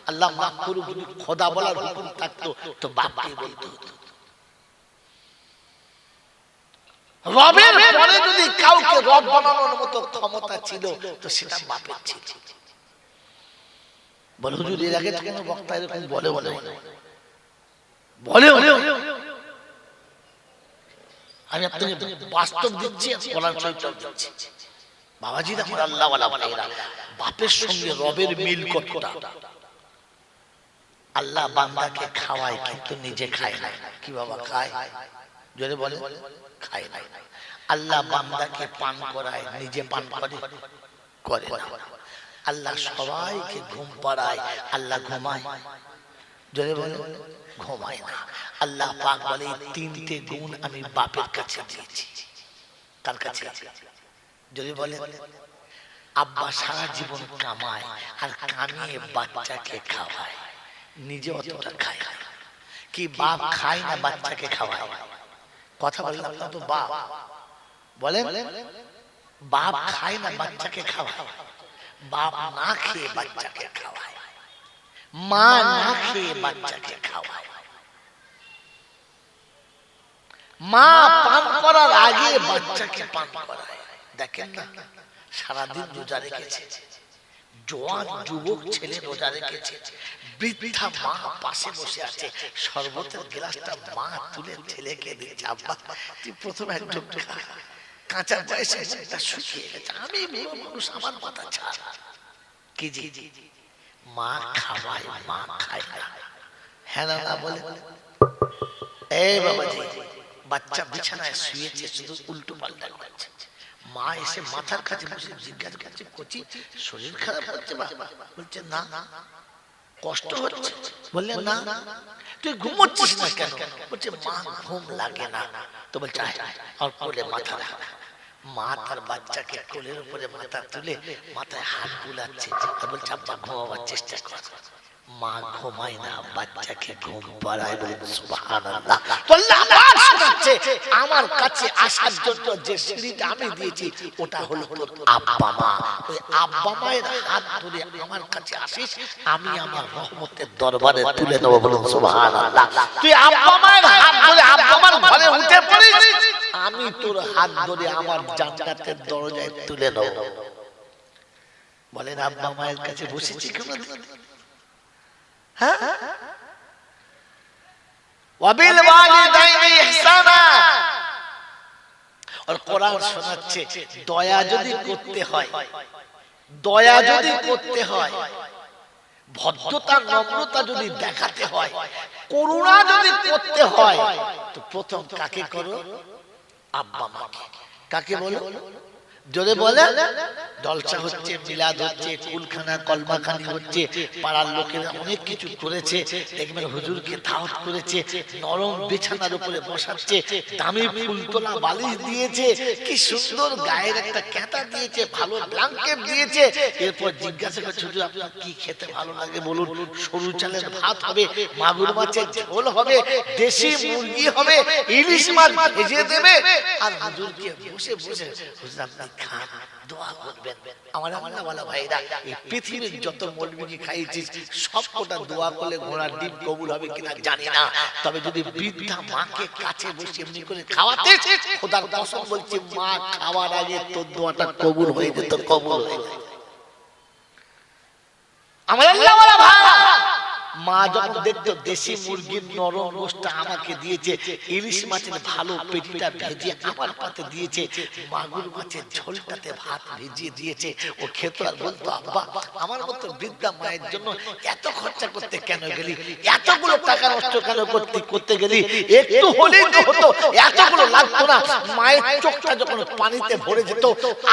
Speaker 1: আল্লাহ মাফ করুক, যদি খোদা বলার হুকুম থাকতো তো বাপকে বলতে হতো। রবের পরে যদি কাউকে রব বানানোর মতো ক্ষমতা ছিল তো সেটা বাপের ছিল। বলে হুজুর এর আগে কেন বক্তা এরকম বলে বলে বলে আমি আপনাকে বাস্তব দিচ্ছি, কোরআন শরীফ দিচ্ছি। বাবাজিরা আমার আল্লাহ ওয়ালা ভাইরা, বাপের সঙ্গে রবের মিল কতটা। আল্লাহ বান্দাকে খাওয়ায় কিন্তু নিজে খায় না। কি বাবা খায়? জোরে বলে খায় না। আল্লাহ বান্দাকে পান করায়, নিজে পান করে না। আল্লাহ সবাইকে ঘুম পাড়ায়, আল্লাহ ঘুমায়? জোরে বলে ঘুমায় না। আল্লাহ পাক বলে তিনটে গুণ আমি বাপের কাছে দিয়েছি। কার কাছে? যদি বলে আব্বা সারা জীবন কামায় আর কামিয়ে বাচ্চাকে খাওয়ায়, নিজে অতটা খায় কি? বাপ খায় না বাচ্চাকে খাওয়ায়? কথা বললাম না তো? বাপ বলে বাপ খায় না বাচ্চাকে খাওয়ায়, বাপ না খেয়ে বাচ্চাকে খাওয়ায়, মা না খেয়ে বাচ্চাকে খাওয়ায়। মা পান করার আগে বাচ্চাকে পান করায়। দেখেন না, সারাদিন রোজা রেখেছে, জোয়ান যুবক ছেলে রোজা রেখেছে, বৃদ্ধা মা পাশে বসে আছে, শরবতের গ্লাসটা মা তুলে ছেলেকে দিচ্ছে, আব্বা তুই প্রথমে একটু খা, কাঁচা বয়সে মুখটা শুকিয়ে গেছে, আমি বুড়ো মানুষ, আমার মাথা ছাড়। কি জি মা খাওয়ায়, মা খায় না। হ্যাঁ না বলে এই বাবাজি, বাচ্চা বিছানায় শুয়েছে, শুধু উল্টো পাল্টা করছে। মা এসে মাথার কাছে বসে জিজ্ঞাসা করছে, কচি শরীর খারাপ হচ্ছে? বলছে না। কষ্ট হচ্ছে? বললেন না। তুই ঘুমোচ্ছিস না কেন? বলছে মা ঘুম লাগে না। তো বলছে আর কোলে মাথা রাখ। মা তার বাচ্চাকে কোলের উপরে মাথা তুলে মাথায় হাত বুলাচ্ছে আর বলছে আব্বা ঘুমাবার চেষ্টা কর। মা ঘুমায় না, বাচ্চাকে ঘুম পাড়ায়। বলে সুবহানাল্লাহ। তো আল্লাহ পাক শোনাচ্ছে, আমার কাছে আসার জন্য যে সিঁড়িটা আমি দিয়েছি ওটা হলো তোর আব্বা মা। ওই আব্বা মায়ের হাত ধরে আমার কাছে আসিস, আমি আমার রহমতের দরবারে তুলে নেব। বলুন সুবহানাল্লাহ। তুই আব্বা মায়ের হাত ধরে আব্বা মার ঘরে উঠে পড়িস, আমি তোর হাত ধরে আমার জান্নাতের দরজায় তুলে নেব। বলেন আব্বা মায়ের কাছে বসেছি কেন? ওয়াবিল ওয়ালিদাইনি ইহসানা। আর কোরআন শোনাচ্ছে, দয়া যদি করতে হয়, দয়া যদি করতে হয়, ভদ্রতা নম্রতা যদি দেখাতে হয়, করুণা যদি করতে হয়, তো প্রথম কাকে করো? আব্বা মাকে। কাকে বলো? জোরে বলে। জলসা হচ্ছে, মিলাদ হচ্ছে, কুলখানা কলমাখানি হচ্ছে, পাড়ার লোকেরা অনেক কিছু করেছে, দেখবেন হুজুরকে দাওয়াত করেছে, নরম বিছানার উপরে বসাচ্ছে, দামি ফুল তোলা বালিশ দিয়েছে, কি সুন্দর গায়ের একটা ক্যাটা দিয়েছে, ভালো ব্ল্যাঙ্কেট দিয়েছে। এরপর জিজ্ঞাসা করছে, হুজুর আপনার কি খেতে ভালো লাগে বলুন? সরু চালের ভাত হবে, মাগুর মাছের ঝোল হবে, দেশি মুরগি হবে, ইলিশ মাছ ভেজে দেবে। আর হুজুরকে বসে বসে হুজুর আপনি খান, দোয়া করবেন। আমার আল্লাহওয়ালা ভাইরা, এই পৃথিবীর যত মৌলবীকে খাইয়েছিস সব কোটা দোয়া করলে ঘোড়ার ডিম কবুল হবে কিনা জানি না, তবে যদি বৃদ্ধা মাকে কাছে বসে এমনি করে খাওয়াতে, খোদার কসম বলছি, মা খাওয়ার আগে তোর দোয়াটা কবুল হয়ে যেত, কবুল হয়ে যেত। আমার আল্লাহওয়ালা ভাইরা, মা যখন দেখতো দেশি মুরগির নরম গোশতটা আমাকে দিয়েছে, ইলিশ মাছের ভালো পেটিটা ভেজে আমার পাতে দিয়েছে, মাগুর মাছের ঝোলটাতে ভাত ভিজিয়ে দিয়েছে, ও খেত আর বলতো, আব্বা আমার মতো বৃদ্ধা মায়ের জন্য এত খরচা করতে কেন গেলি, এতগুলো টাকা নষ্ট কেন করতে গেলি, একটু হলেই তো হতো, এতগুলো লাগতো না। মায়ের চোখটা যখন পানিতে ভরে যেত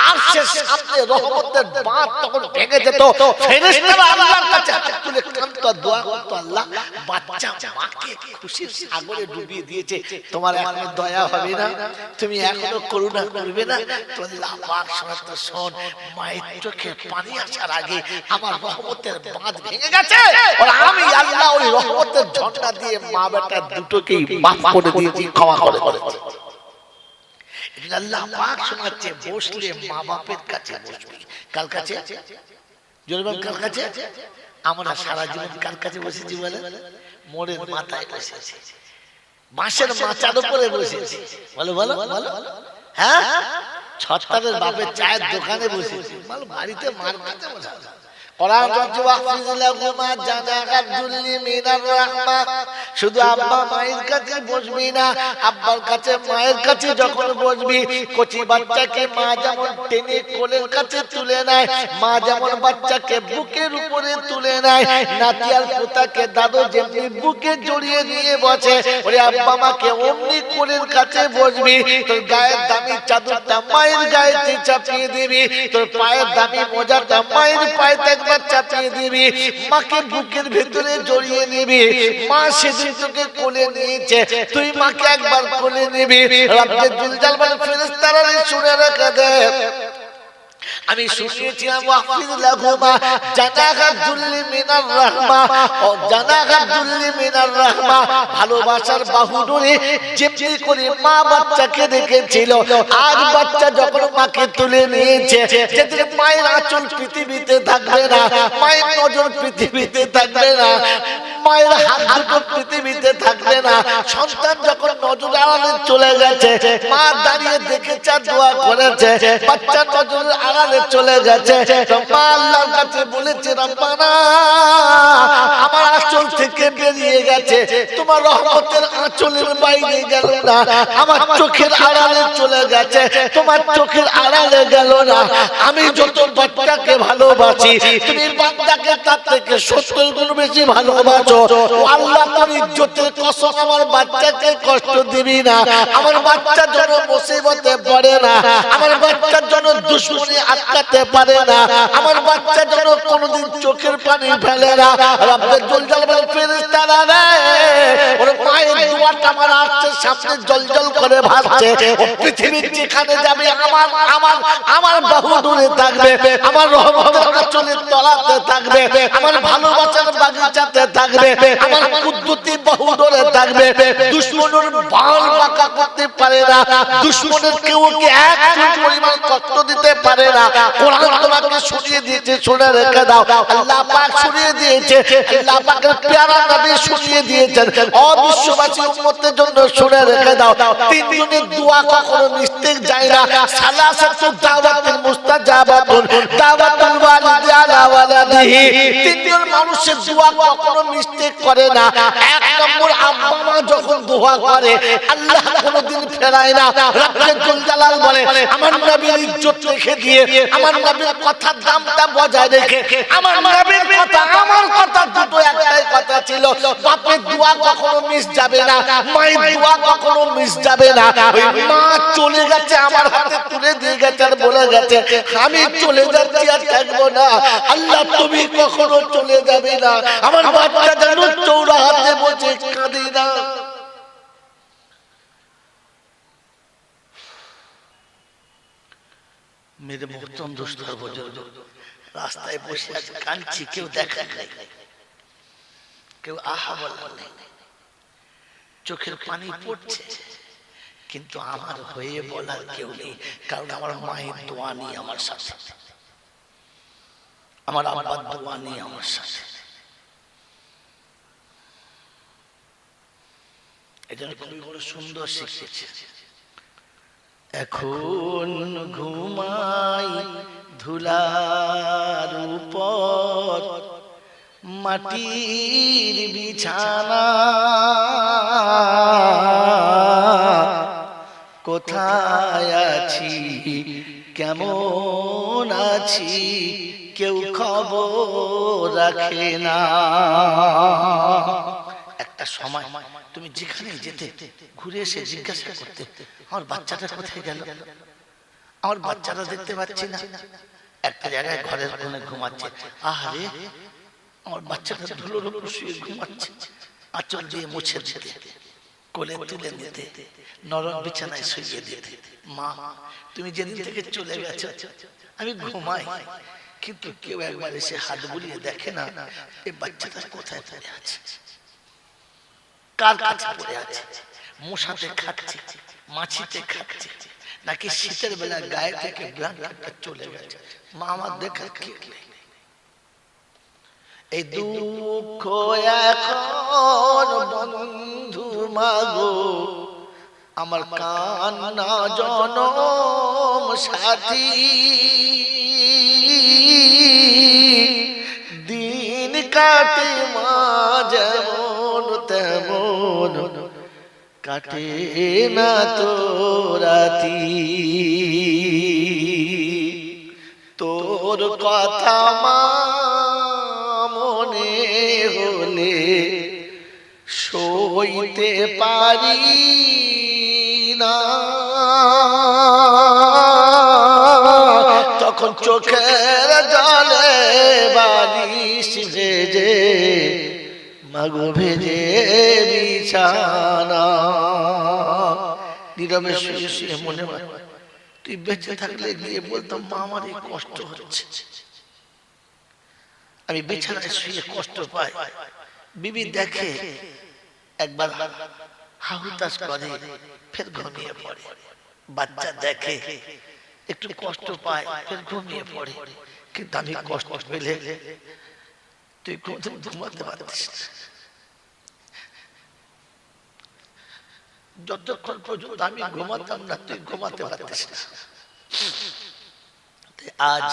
Speaker 1: আর সে সামনে রহমতের বাঁধ তখন ভেঙে যেত, ফেরেশতারা আল্লাহর কাছে হাত তুলে কাঁদতো আর দোয়া করতো, আল্লাহ বাচ্চা মাকে খুশির সাগরে ডুবিয়ে দিয়েছে, তোমার এখনো দয়া হবে না? তুমি এখনো করুণা করবে না? তো আল্লাহ পাক শোনাতো, শোন, মায়ের চোখে পানি আসার আগে আমার রহমতের বাঁধ ভেঙে গেছে, আর আমি আল্লাহ ওই রহমতের ঝর্ণা দিয়ে মা বেটা দুটোকেই মাফ করে দিয়েছি, ক্ষমা করে দিয়েছি। আল্লাহ পাক শোনাচ্ছে, বসলে মা বাপের কাছে বসবি। কার কাছে? জোরবান কার কাছে? আমরা সারা জীবন কার কাছে বসেছি বলে? মোড়ের মাথায় বসেছি, বাঁশের মাচার উপরে বসেছি। বলো বলো বলো, হ্যাঁ, ছত্তারের বাপের চায়ের দোকানে বসে, বাড়িতে মার কাছে বসা। শুধু আব্বা মায়ের কাছে বসবি না, আব্বার কাছে মায়ের কাছে যখন বসবি, কচি বাচ্চাকে মা যেমন টেনে কোলের কাছে তুলে নেয়, মা যেমন বাচ্চাকে বুকের উপরে তুলে নেয়, নাতি আর পোতাকে দাদু যেমনি বুকে জড়িয়ে নিয়ে বসে, ওরে আব্বা মাকে অমনি কোলের কাছে বসবি। তোর গায়ের দামি চাদরটা মায়ের গায়েতে চাপিয়ে দিবি, তোর পায়ের দামি মোজাটা মায়ের পায়েতে একবার চাপিয়ে দিবি, মাকে বুকের ভেতরে জড়িয়ে নিবি। মা সেদিন তোকে কোলে নিয়েছে, তুই মাকে একবার কোলে নিবি। রব্বে জুল জালাল ফেরেশতারা শুনে রেখে দে, আমি শুনিয়েছিলাম ওয়াহফিজুল্লাহুমা জানাহাতুল মিনার রাহমা ও জানাহাতুল মিনার রাহমা, ভালোবাসার বাহুডোরে যেমনি করে মা বাচ্চাকে রেখেছিল, আজ বাচ্চা যখন মাকে তুলে নিয়েছে, যেদিন মায়ের আঁচল পৃথিবীতে থাকবে না, মায়ের নজর পৃথিবীতে থাকবে না, মায়ের হাত দুটো পৃথিবীতে থাকবে না, সন্তান যখন নজর আড়ালে চলে গেছে, মা দাঁড়িয়ে দেখেছে আর দোয়া করেছে, বাচ্চা নজর আড়ালে চলে গেছে, মা আল্লাহর কাছে বলেছে, রব্বানা আমার আঁচল থেকে বেরিয়ে গেছে, তোমার রহমতের আঁচলের বাইরে গেল না, আমার চোখের আড়ালে চলে গেছে, তোমার চোখের আড়ালে গেল না। আমি যত বাচ্চাকে ভালোবাসি, তুমি বাচ্চাকে তার থেকে 70 গুণ বেশি ভালোবাসো। আল্লাহ তোর ইজ্জতের কসম, আমার বাচ্চাকে কষ্ট দিবি না, আমার বাচ্চা যেন মুসিবতে পড়ে না, আমার বাচ্চার জন্য দুশমনি আটকাতে পারে না, আমার বাচ্চা যেন কোনোদিন চোখের পানি ফেলে না। রব্বে জুল জালাল ফেরেশতারা রে, ওর মায়ের দোয়াটা আমার আত্মার সামনে জলজল করে ভাসছে। ও পৃথিবীর যেখানে যাবে আমার আমার আমার বাহু দূরে থাকবে, আমার রহমতের আঁচলের তলাতে থাকবে, আমার ভালোবাসার বাগিচাতে থাকবে, আমার কুদ্দুতি বাহু ধরে থাকবে। দুশমনের বাল বাঁকা করতে পারে না, দুশমনের কেউ কি এক পরিমাণ কষ্ট দিতে পারে না। কোরআন তোমাকে শুনিয়ে দিয়েছে, শুনে রেখে দাও। আল্লাহ পাক শুনিয়ে দিয়েছে, আল্লাহ পাকের প্যারা নবী শুনিয়ে দিয়েছেন। ও বিশ্ববাসী উম্মতের জন্য শুনে রেখে দাও, তিনজনের দোয়া কখনো মিস্টেক যায় না। সালাসাতু দাওয়াতুল মুস্তাজাবাতুন, দাওয়াতুল ওয়ালিদি আলা ওয়ালাদিহি। তিনজন মানুষের দোয়া কখনো মিস্টেক করে না। এক নম্বর, আব্বা মা যখন দোয়া করে আল্লাহ কোনোদিন ফেরায় না। রব্বে জুল জালাল বলে, আমার নবীর ইজ্জত রেখে দিয়ে, আমার নবীর কথার দামটা বজায় রেখে, আমার নবীর কথা আমার কথা দুটো একটাই কথা ছিল, বাপের দোয়া কখনো মিস যাবে না, মায়ের দোয়া কখনো মিস যাবে না। ওই মা চলে গেছে, আমার হাতে তুলে দিয়ে গেছে আর বলে গেছে, আমি চলে যাচ্ছি আর থাকবো না। আল্লাহ তুমি কখনো চলে যাবে না, আমার বাচ্চা যেন চৌরা হাতে বসে কাঁদে না। মেরে মোহতরম দোস্ত বুজুর্গ, রাস্তায় বসে আছে, কাঁদছি, কেউ দেখা নাই, কেউ আহা বলা নেই, চোখের পানি পড়ছে, কিন্তু আমার হয়ে বলার কেউ নেই, কারণ আমার মায়ের দোয়া নেই আমার সাথে, আমার আব্বার দোয়া নেই আমার সাথে। এটা খুবই বড় সুন্দর শিখেছে। এখন ঘুমাই ধুলার উপর, মাটির বিছানা, কোথায় আছি কেমন আছি কেউ খবর রাখে না। একটা সময় তুমি যেখানে যেতে, ঘুরে এসে জিজ্ঞাসা করতে, আমার বাচ্চাটা কোথায় গেল, আমার বাচ্চাটা দেখতে পাচ্ছি না। একটা জায়গায় ঘরের কোণে ঘুমাচ্ছে, আহারে আমার বাচ্চাটা ধুলোর উপর শুয়ে ঘুমাচ্ছে, আঁচল দিয়ে মুছে দিতে, কোলে তুলে নিতে, নরম বিছানায় শুয়ে দিতে। মা তুমি যেদিন থেকে চলে গেছো আমি ঘুমাই, কিন্তু কেউ একবার এসে হাত বুলিয়ে দেখে না এই বাচ্চাটা কোথায় পড়ে আছে, কার কাছে পড়ে আছে, মশাতে খাচ্ছে, মাছিতে খাচ্ছে, নাকি শীতের বেলা গায়ে থেকে ব্ল্যাঙ্কেটটা চলে গেছে। মা আমার দেখা কেউ নেই। এই দুঃখ এখন বন্ধু মাগো আমার কান্না জনম সাথী দিন কাটে মা যেমন তেমন কাটে না তো রাতি তোর কথা মা মনে হলে সইতে পারি না তখন চোখের জলে বালিশ ভেজে মাগো ভেজে বিছানা নীরবে শুয়ে শুয়ে মনে হয় তুই বেঁচে থাকলে গিয়ে বলতাম মা আমার এই কষ্ট হচ্ছে আমি বিছানায় শুয়ে কষ্ট পাই বিবি দেখে একবার হাহুতাশ করে ফের ঘুমিয়ে পড়ে বাচ্চা দেখে একটু কষ্ট পায় ফের ঘুমিয়ে পড়ে কিন্তু আমি কষ্ট পেলে তুই কোনদিন ঘুমাতে পারতিস না যতক্ষণ পর্যন্ত আমি ঘুমাতাম না তুই ঘুমাতে পারতিস না আজ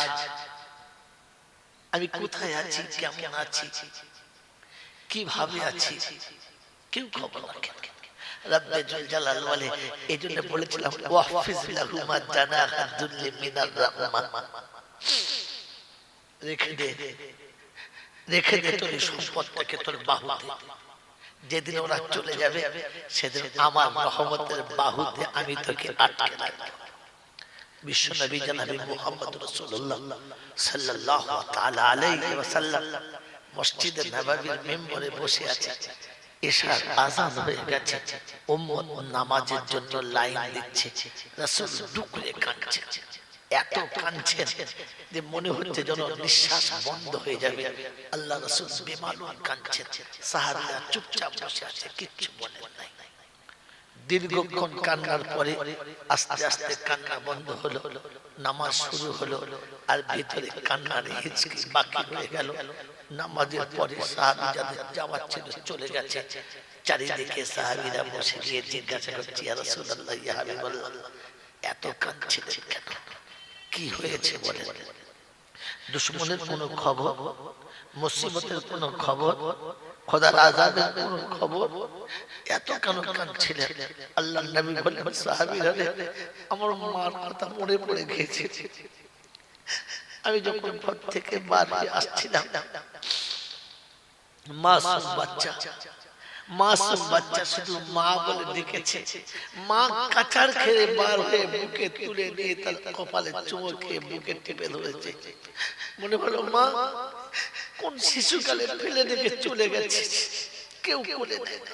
Speaker 1: আমি কোথায় আছি কেমন আছি কিভাবে আছি কেউ খবর রাখে রব্বে জল জালাল বলে এইজন্য বলেছিলাম ওয়াহফিজ লাহু মা জানাহা দুল্লি মিনার রাহমা রেখে দে তোর সম্পদটাকে তোর বাহুতে যেদিন ওরা চলে যাবে সেদিন আমার রহমতের বাহুতে আমি তোকে আটকে রাখবো বিশ্ব নবী জনাবে মুহাম্মদ রাসূলুল্লাহ সাল্লাল্লাহু তাআলা আলাইহি ওয়াসাল্লাম মসজিদে নববীর মিম্বরে বসে আছে এশার আযান হয়ে গেছে উম্মত নামাজের জন্য লাইন দিচ্ছে রাসূল ডুকরে কাঁদছে এত কাঁদছেন যে মনে হচ্ছে যেন নিঃশ্বাস বন্ধ হয়ে যাবে আল্লাহ রাসূল বেমালুম কাঁদছেন সাহাবীরা চুপচাপ বসে আছে কিচ্ছু বলেন নাই দীর্ঘক্ষণ কান্নার পরে আস্তে আস্তে কান্না বন্ধ হলো নামাজ শুরু হলো আর ভিতরে কান্নার হিচকি বাকি রয়ে গেল নামাজের পরে সাহাবী যাদের যাওয়ার ছিল চলে গেছে চারিদিকে সাহাবীরা বসে গিয়ে জিজ্ঞাসা করছে ইয়া রাসূলুল্লাহ ইয়া হাবিবাল্লাহ এত কাঁদছিলেন কেন কি হয়েছে বলেন দুশমনের কোনো খবর মুসিবতের কোনো খবর খোদার আযাবের কোনো খবর এত কেন কাঁদছিলেন আল্লাহর নবী বললেন সাহাবীরা আমার মার কথা মনে পড়ে গিয়েছে আমি যখন ঘর থেকে বাড়ি আসছিলাম মাসুম বাচ্চা শুধু মা বলে ডেকেছে মা কাঁচার খেয়ে বার হয়ে বুকে তুলে নিয়ে তার কপালে চুমো খেয়ে বুকে টিপে ধরেছে মনে হলো মা কোন শিশুকালে ফেলে রেখে চলে গেছে কেউ কোলে নেয় না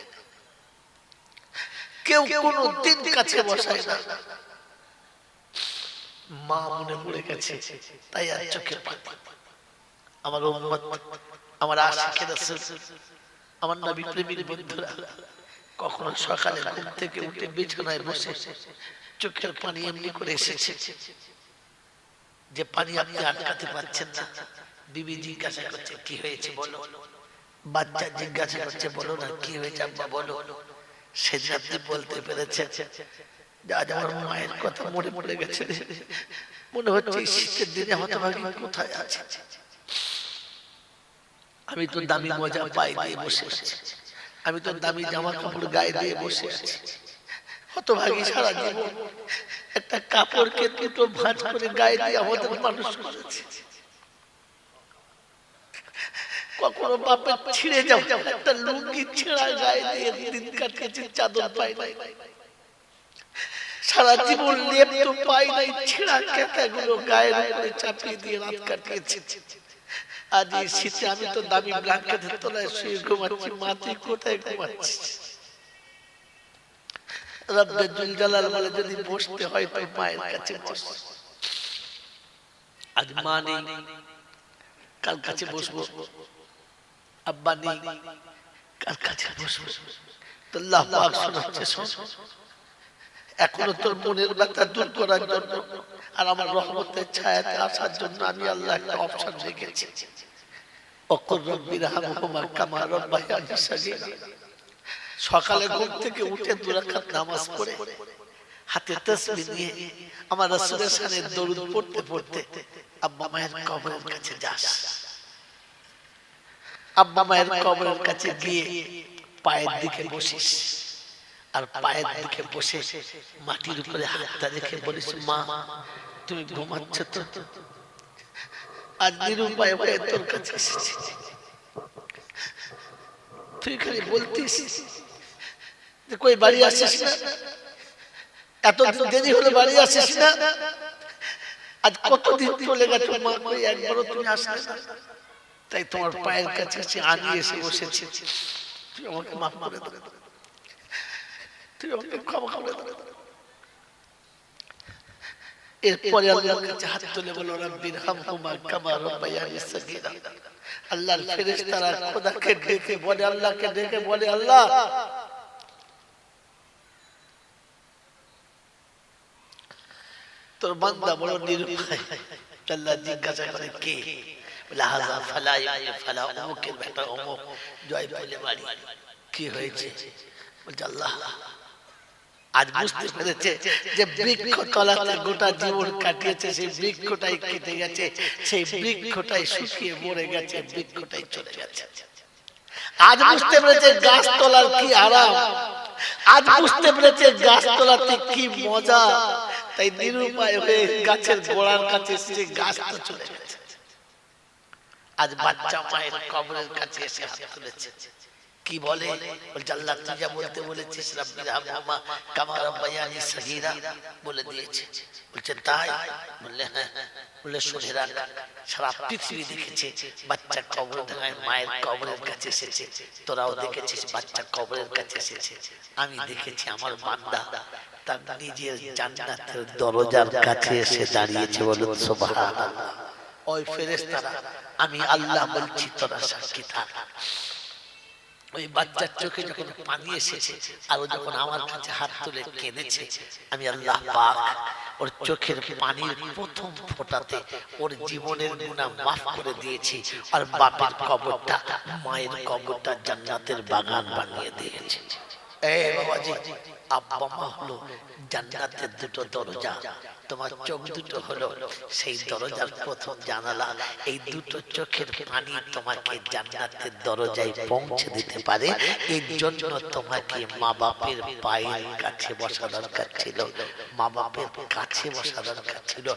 Speaker 1: কেউ কোনো দিন কাছে বসায় না মা মনে পড়ে গেছে তাই আর চোখে পানি আমার উম্মত আমার আশিকের রাসূল আমার নবী প্রেমীর বন্ধুরা কখনো সকালে ঘুম থেকে উঠে বিছানায় বসে চোখের পানি এমনি করে এসেছে যে পানি আপনি আটকাতে পারছেন না বিবি জিজ্ঞাসা করছে কি হয়েছে বলো বাচ্চা জিজ্ঞাসা করছে বলো না কি হয়েছে আব্বা বলো সেদিন আপনি বলতে পেরেছেন আজ আমার মায়ের কথা মনে পড়ে গেছে মনে হচ্ছে শীতের দিনে হতভাগী কোথায় আছে আমি তো দামি মজা পাই দিয়ে বসে আছি আমি তো দামি জামা কাপড় গায়ে দিয়ে বসে আছি হতভাগী সারা জীবন একটা কাপড়কে দুটো ভাঁজ করে গায়ে দিয়ে আমাদের মানুষ করেছে কখনো বাপের ছিঁড়ে যাও একটা লুঙ্গি ছেঁড়া গায়ে দিয়ে দিন কাটিয়েছে চাদর পাই নাই সারা জীবন লেপ তো পাই নাই ছেঁড়া ক্যাঁকাগুলো গায়ের উপরে চাপিয়ে দিয়ে রাত কাটিয়েছে আজ এই শীতে আমি তো দামি ব্ল্যাঙ্কেটের তলায় শুয়ে ঘুমাচ্ছি মা তুই কোথায় ঘুমাচ্ছিস রব্বে জুল জালাল বলে যদি বসতে হয় তো মায়ের কাছে বস আজ মা নেই কার কাছে বসবো আব্বা নেই কার কাছে বসবো তো আল্লাহ পাক শোনাচ্ছে শোন এখনো তোর মনের ব্যথা দূর করার জন্য আর আমার রহমতের ছায়াতে আসার জন্য আমি আল্লাহ একটা অপশন রেখেছি ওকুর রব্বির হামহুমা কামা রাব্বায়ানি সাগীরা সকালে ঘুম থেকে উঠে 2 রাকাত নামাজ পড়ে হাতে তাসবিহ নিয়ে আমার রাসূলের শানে দরুদ পড়তে পড়তে আব্বা মায়ের কবরের কাছে যাস। আব্বা মায়ের কবরের কাছে গিয়ে পায়ের দিকে বসিস, আর পায়ের দিকে বসে মাটির উপরে হাতটা রেখে বলিস, মা তুমি ঘুমাচ্ছ তো, আজ নিরুপায় হয়ে তোর কাছে এসেছি। তুই খালি বলতিস যে কই বাড়ি আসিস না, এত দেরি হলে বাড়ি আসিস না, আজ কতদিন চলে গেছে মা, কই একবারও তুমি আসলে না। তাই তোমার পায়ের কাছে আমি এসে বসেছি, তুই আমাকে মাফ করে দে, তুই আমাকে ক্ষমা করে দে। এরপরে আল্লাহর কাছে হাত তুলে বলো, রাব্বির হামহুমা কামা রাব্বায়ানি সগীরা। আল্লাহর ফেরেশতারা খোদাকে ডেকে বলে, আল্লাহকে ডেকে বলে, আল্লাহ তোর বান্দা বড় নিরুপায়। আল্লাহ জিজ্ঞাসা করে কে? বলে হাযা ফালা ইবনে ফালা, অমুকের বেটা অমুক, জয়পুরে বাড়ি। কি হয়েছে? বলছে আল্লাহ আজ বুঝতে পেরেছে যে বৃক্ষ তলাতে গোটা জীবন কাটিয়েছে, সেই বৃক্ষটাই কেটে গেছে, সেই বৃক্ষটাই শুকিয়ে মরে গেছে, বৃক্ষটাই চলে গেছে। আজ বুঝতে পেরেছে গাছ তলার কি আরাম, আজ বুঝতে পেরেছে গাছ তলাতে কি মজা। তাই নিরুপায় হয়ে গাছের গোড়ার কাছে এসে গাছটা চলে গেছে। আজ বাচ্চা মায়ের কবরের কাছে এসে হাত তুলেছে, কি বলে? বলছে আল্লাহ তুই যা বলতে বলেছিস, রাব্বির হামহুমা কামা রাব্বায়ানি সগীরা, বলে দিয়েছে। বলছে তাই? বললে হ্যাঁ। বললে শুনে রাখ, সারা পৃথিবী দেখেছে বাচ্চা কবর ডাঙায় মায়ের কবরের কাছে এসেছে, তোরাও দেখেছিস বাচ্চা কবরের কাছে এসেছে। আমি দেখেছি আমার বান্দা তার নিজের জান্নাতের দরজার কাছে এসে দাঁড়িয়েছে। বলুন সুবহানাল্লাহ। ওই ফেরেশতারা আমি আল্লাহ বলছি তোরা সাক্ষী থাক। ওই বাচ্চার চোখে যখন পানি এসেছে আর ও যখন আমার কাছে হাত তুলে কেঁদেছে, আমি আল্লাহ পাক ওর চোখের পানির প্রথম ফোঁটাতে ওর জীবনের গুনাহ মাফ করে দিয়েছি, আর বাপের কবরটা মায়ের কবরটা জান্নাতের বাগান বানিয়ে দিয়েছি। এই বাবাজি, আব্বা মা হলো জান্নাতের দুটো দরজা, তোমার চোখ দুটো হলো সেই দরজার প্রথম জানালা। এই দুটো চোখের পানি তোমাকে জান্নাতের দরজায় পৌঁছে দিতে পারে। এর জন্য তোমাকে মা বাপের পায়ের কাছে বসা দরকার ছিল, মা বাপের কাছে বসা দরকার ছিল,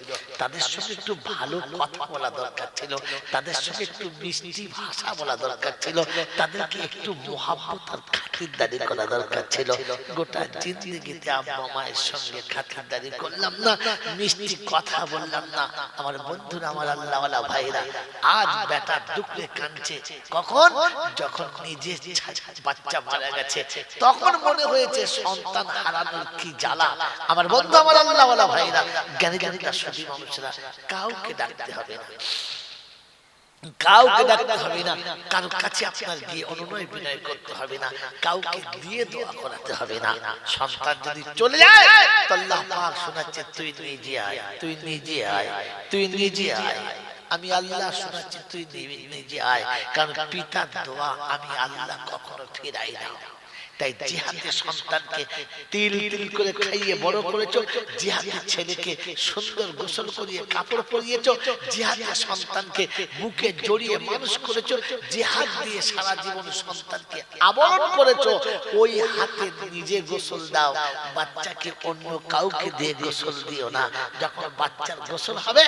Speaker 1: তাদের সঙ্গে একটু ভালো কথা বলা দরকার ছিল, তাদের সঙ্গে একটু মিষ্টি ভাষা বলা দরকার ছিল, তাদেরকে একটু মহাব্বত আর খাতিরদারি করা দরকার ছিল। গোটা জিন্দেগিতে আব্বা মায়ের সঙ্গে খাতিরদারি করলাম না, মিষ্টি কথা বললাম না। আমার বন্ধুরা, আমার আল্লাহওয়ালা ভাইরা, আজ বেটা ডুকরে কাঁদছে। কখন? যখন নিজে বাচ্চা মারা গেছে, তখন মনে হয়েছে সন্তান হারানোর কি জ্বালা। আমার বন্ধু, আমার আল্লাহওয়ালা ভাইরা, জ্ঞানী জ্ঞানীরা, সত্যি মানুষরা, কাউকে ডাকতে হবে না, কাউকে ডাকতে হবে না, কারোর কাছে আপনার গিয়ে অনুনয় বিনয় করতে হবে না, কাউকে দিয়ে দোয়া করাতে হবে না। সন্তান যদি চলে যায় তো আল্লাহ পাক শোনাচ্ছে, তুই নিজে আয়, তুই নিজে আয়, তুই নিজে আয়। আমি আল্লাহ শোনাচ্ছি, তুই নিজে আয়, কারণ পিতার দোয়া আমি আল্লাহ কখনো ফিরাই না। তাই জিহাদের সন্তানকে তিল তিল করে খাইয়ে বড় করেছো, জিহাদের ছেলেকে সুন্দর গোসল করিয়ে কাপড় পরিয়েছো, জিহাদের সন্তানকে বুকে জড়িয়ে মানুষ করেছো, জিহাদ দিয়ে সারা জীবন সন্তানকে আবরণ করেছো। ওই হাতে নিজে গোসল দাও, বাচ্চাকে অন্য কাউকে দিয়ে গোসল দিও না। যখন বাচ্চার গোসল হবে,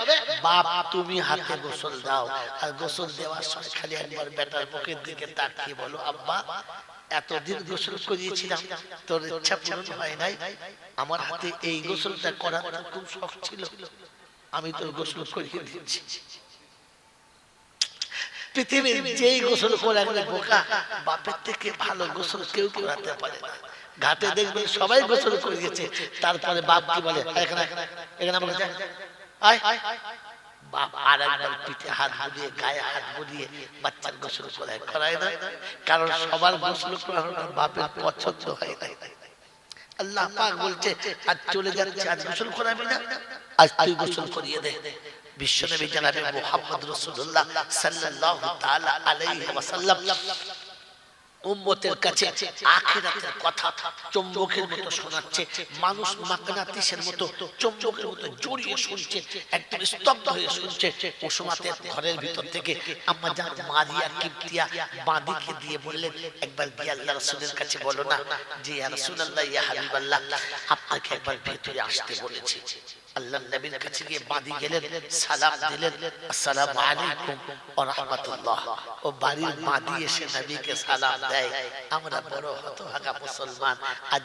Speaker 1: বাপ তুমি হাতে গোসল দাও, আর গোসল দেওয়ার সময় খালি একবার বেটার মুখের দিকে তাকিয়ে বলো, আব্বা এতদিন গোসল করিয়েছিলাম, তোর ইচ্ছা পূরণ হয় নাই, আমার হাতে এই গোসলটা করার খুব শখ ছিল, আমি তোর গোসল করিয়ে দিচ্ছি। পৃথিবীর যেই গোসল করে বোকা, বাপের থেকে ভালো গোসল কেউ করাতে পারে না। ঘাটে দেখবেন সবাই গোসল করিয়েছে, তারপরে বাপ কি বলে, এখানে এখানে বলে আয়, বাপ আর একবার পিঠে হাত বুলিয়ে গায়ে হাত বুলিয়ে বাচ্চার গোসল করায় না, কারণ সবার গোসল করানো বাপের পছন্দ হয় না। আল্লাহ পাক বলছে, আজ চলে যাচ্ছে, আজ গোসল করাবি না, আজ তুই গোসল করিয়ে দে। বিশ্বনবী জনাবে মুহাম্মদ রাসূলুল্লাহ সাল্লাল্লাহু তাআলা আলাইহি ওয়াসাল্লাম উম্মতের কাছে আখিরাতের কথা চুম্বকের মতো শোনাচ্ছে, মানুষ মাগনাতিসের মতো চুম্বকের মতো জড়িয়ে শুনছে, একদম স্তব্ধ হয়ে শুনছে। ওসমাতের ঘরের ভিতর থেকে আম্মা জান মারিয়া কিবতিয়া বাঁদিকে দিয়ে বললেন, একবার গিয়ে আল্লাহ রাসূলের কাছে বলো না যে ইয়া রাসূলুল্লাহ ইয়া হাবিবাল্লাহ, আপনাকে একবার ভিতরে আসতে বলেছি। আল্লাহর নবীর কাছে গিয়ে বাঁধি গেলেন, সালাম দিলেন, আসসালামু আলাইকুম ওয়া রাহমাতুল্লাহ। ও বাড়ির বাঁধি এসে নবীকে সালাম দেয়। আমরা বড় হতভাগা মুসলমান, আজ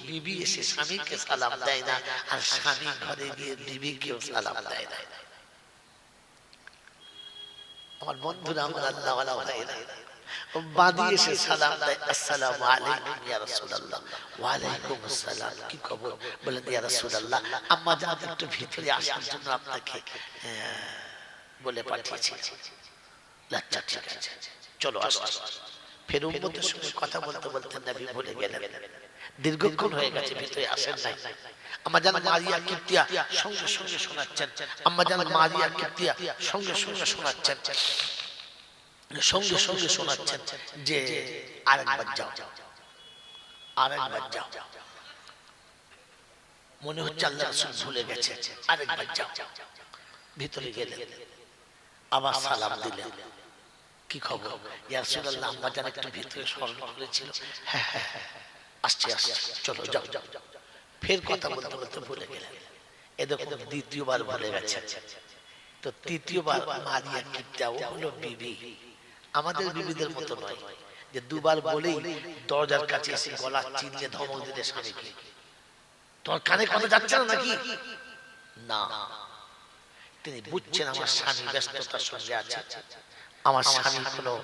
Speaker 1: বিবি এসে স্বামীকে সালাম দেয় না, আর স্বামী ঘরে গিয়ে বিবিকেও সালাম দেয় না। আমার বন্ধুরা, আমার আল্লাহওয়ালা ভাইরা, বাঁধি এসে সালাম দেয়, আসসালামু আলাইকুম ইয়া রাসূলুল্লাহ। ওয়া আলাইকুম আসসালাম, কি খবর? বলেন ইয়া রাসূলুল্লাহ, আম্মা জান একটু ভিতরে আসার জন্য আপনাকে বলে পাঠিয়েছি। আচ্ছা ঠিক আছে, চলো আসো। ফের উম্মতের সঙ্গে কথা বলতে বলতে নবী বলে গেলেন, দীর্ঘক্ষণ হয়ে গেছে ভিতরে আসেন নাই। আম্মা জান মারিয়া কিবতিয়া সঙ্গে সঙ্গে শোনাচ্ছেন, আম্মা জান মারিয়া কিবতিয়া সঙ্গে সঙ্গে শোনাচ্ছেন, সঙ্গে সঙ্গে শোনাচ্ছেন যে আরেকবার যাও, আরেকবার যাও। মনে হচ্ছে আল্লাহ রাসূল ভুলে গেছে, আরেকবার যাও। ভিতরে গেলেন, আবার সালাম দিলেন, কি খবর? ইয়া রাসূলুল্লাহ, আম্মা জান একটু ভিতরে স্মরণ করেছিল। হ্যাঁ হ্যাঁ আসছে আসছে, চলো যাও। ফের কথা বলতে বলতে ভুলে গেলেন। এরকম দ্বিতীয়বার ভুলে গেছে। তো তৃতীয়বার মারিয়া কিবতিয়া হলো বিবি, আমাদের বিবিদের মতো নয় যে দুবার বলেই দরজার কাছে এসে গলা চিনলে ধমক দিলে স্বামীকে, তোমার কানে কথা যাচ্ছে না নাকি? না, তিনি বুঝছেন আমার স্বামী ব্যস্ততার সঙ্গে আছে, আমার স্বামী কোনো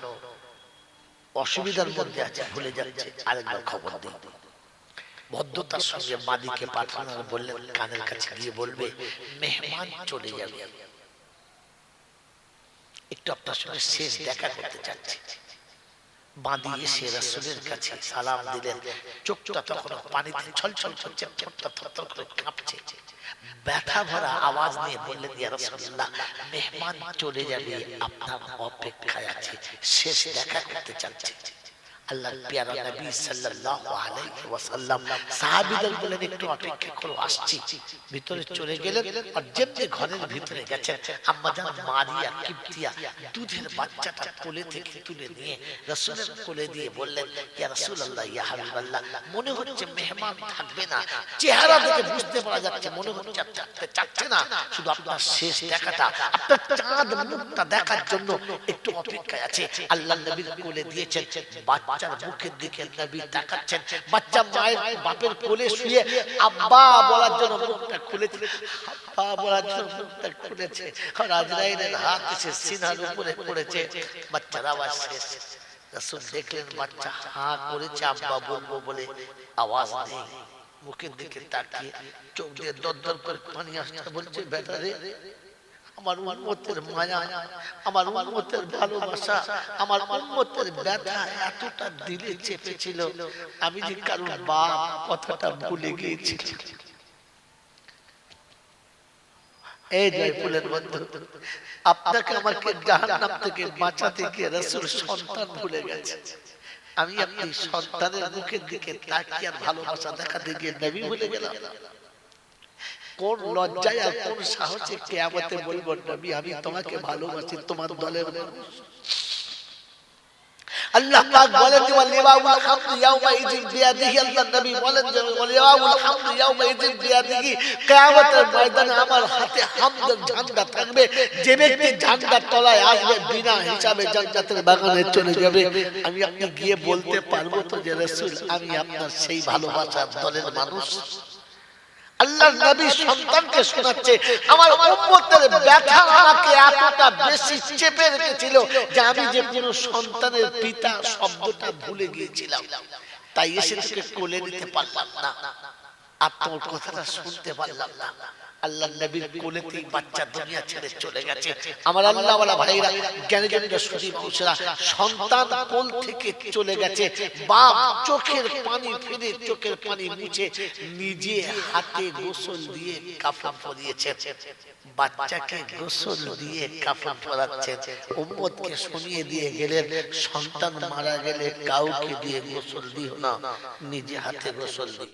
Speaker 1: অসুবিধার মধ্যে আছে, ভুলে যাচ্ছে, আরেকবার খবর দিই। ভদ্রতার সঙ্গে মাদিকে পাঠানোর বললেন, কানের কাছে গিয়ে বলবে মেহমান চলে যাবে, একটু আপনার সঙ্গে শেষ দেখা করতে চাচ্ছি। বাঁধি এসে রাসূলের কাছে সালাম দিলেন, চোখটা তখন পানিতে ছলছল করছে, ঠোঁটটা থরথর করে কাঁপছে, ব্যথা ভরা আওয়াজ নিয়ে বললেন, ইয়া রাসূলুল্লাহ, মেহমান চলে যাবে, আপনার অপেক্ষায় আছে, শেষ দেখা করতে চাচ্ছি। আল্লাহর প্যারা নবী সাল্লাল্লাহু আলাইহি ওয়াসাল্লাম সাহাবীদের বলেন, একটু অপেক্ষা করো, আসছি। ভিতরে চলে গেলেন, আর যেমনি ঘরের ভিতরে গেছেন, আম্মা জান মারিয়া কিবতিয়া দুধের বাচ্চাটা কোলে থেকে তুলে নিয়ে রাসূলের কোলে দিয়ে বললেন, ইয়া রাসূলুল্লাহ ইয়া হাবিবাল্লাহ, মনে হচ্ছে মেহমান থাকবে না, চেহারা দেখে বুঝতে পারা যাচ্ছে মনে হচ্ছে আপনি থাকতে চাচ্ছে না, শুধু আপনার শেষ দেখাটা, আপনার চাঁদ মুখটা দেখার জন্য একটু অপেক্ষায় আছে। আল্লাহর নবীর কোলে দিয়েছেন, বাচ্চার মুখের দিকে নবী তাকাচ্ছেন, বাচ্চা মায়ের বাপের কোলে শুয়ে আব্বা বলার জন্য মুখটা খুলেছে, আব্বা বলার জন্য মুখটা খুলেছে, আর আজরাইলের হাত এসে সিনার উপরে পড়েছে, বাচ্চার আওয়াজ শেষ। রাসূল দেখলেন বাচ্চা হাঁ করেছে, আব্বা বলবো বলে আওয়াজ নেই, মুখের দিকে তাকিয়ে চোখ দিয়ে দরদর করে পানি আসছে, বলছে, বেটা রে, আমার উম্মতের মায়া, আমার উম্মতের ভালোবাসা, আমার উম্মতের ব্যথা এতটা দিলে চেপেছিল, আমি যে কারণ বাপ কথাটা ভুলে গিয়েছি। এই জয়পুরের বন্ধু, আপনাকে আমাকে জাহান্নাম থেকে বাঁচাতে গিয়ে রাসূল সন্তান ভুলে গেছে, আমি আপনি সন্তানের মুখের দিকে তাকিয়ে আর ভালোবাসা দেখাতে গিয়ে নবী ভুলে গেলাম। কোন লজ্জায় আর কোন সাহসে কিয়ামতে বলবো, নবী আমি তোমাকে ভালোবাসি, তোমার দলের মানুষ। আল্লাহ পাক বলেন যে ওয়ালিয়াউল হামদু ইয়াউমা ইযিন বিয়াদিহি, আল্লাহ নবী বলেন যে ওয়ালিয়াউল হামদু ইয়াউমা ইযিন বিয়াদিহি, কিয়ামতের ময়দানে আমার হাতে হামদের ঝান্ডা থাকবে, যে ব্যক্তি ঝান্ডার তলায় আসবে বিনা হিসাবে জান্নাতের বাগানে চলে যাবে। আমি আপনি গিয়ে বলতে পারবো তো যে রাসূল আমি আপনার সেই ভালোবাসার দলের মানুষ? আল্লাহর নবী সন্তানকে শোনাচ্ছে, আমার উম্মতের ব্যথা আমাকে এতটা বেশি চেপে রেখেছিল যে আমি যে কোনো সন্তানের পিতা শব্দটা ভুলে গিয়েছিলাম, তাই এসে তোকে কোলে নিতে পারলাম না, আর তোর কথাটা শুনতে পারলাম না। আল্লাহ নবীর কোলেতেই বাচ্চা দুনিয়া ছেড়ে চলে গেছে। আমার আল্লাহ ওয়ালা ভাইরা, জ্ঞানীজনরা, সুধী মানুষেরা, সন্তান কোল থেকে চলে গেছে, বাপ চোখের পানি ফেলে চোখের পানি মুছে নিজে হাতে গোসল দিয়ে কাফন পরিয়েছে, বাচ্চাকে গোসল দিয়ে কাফন পরাচ্ছেন। উম্মতকে শুনিয়ে দিয়ে গেলেন, সন্তান মারা গেলে কাউকে দিয়ে গোসল দিও না, নিজে হাতে গোসল দিও।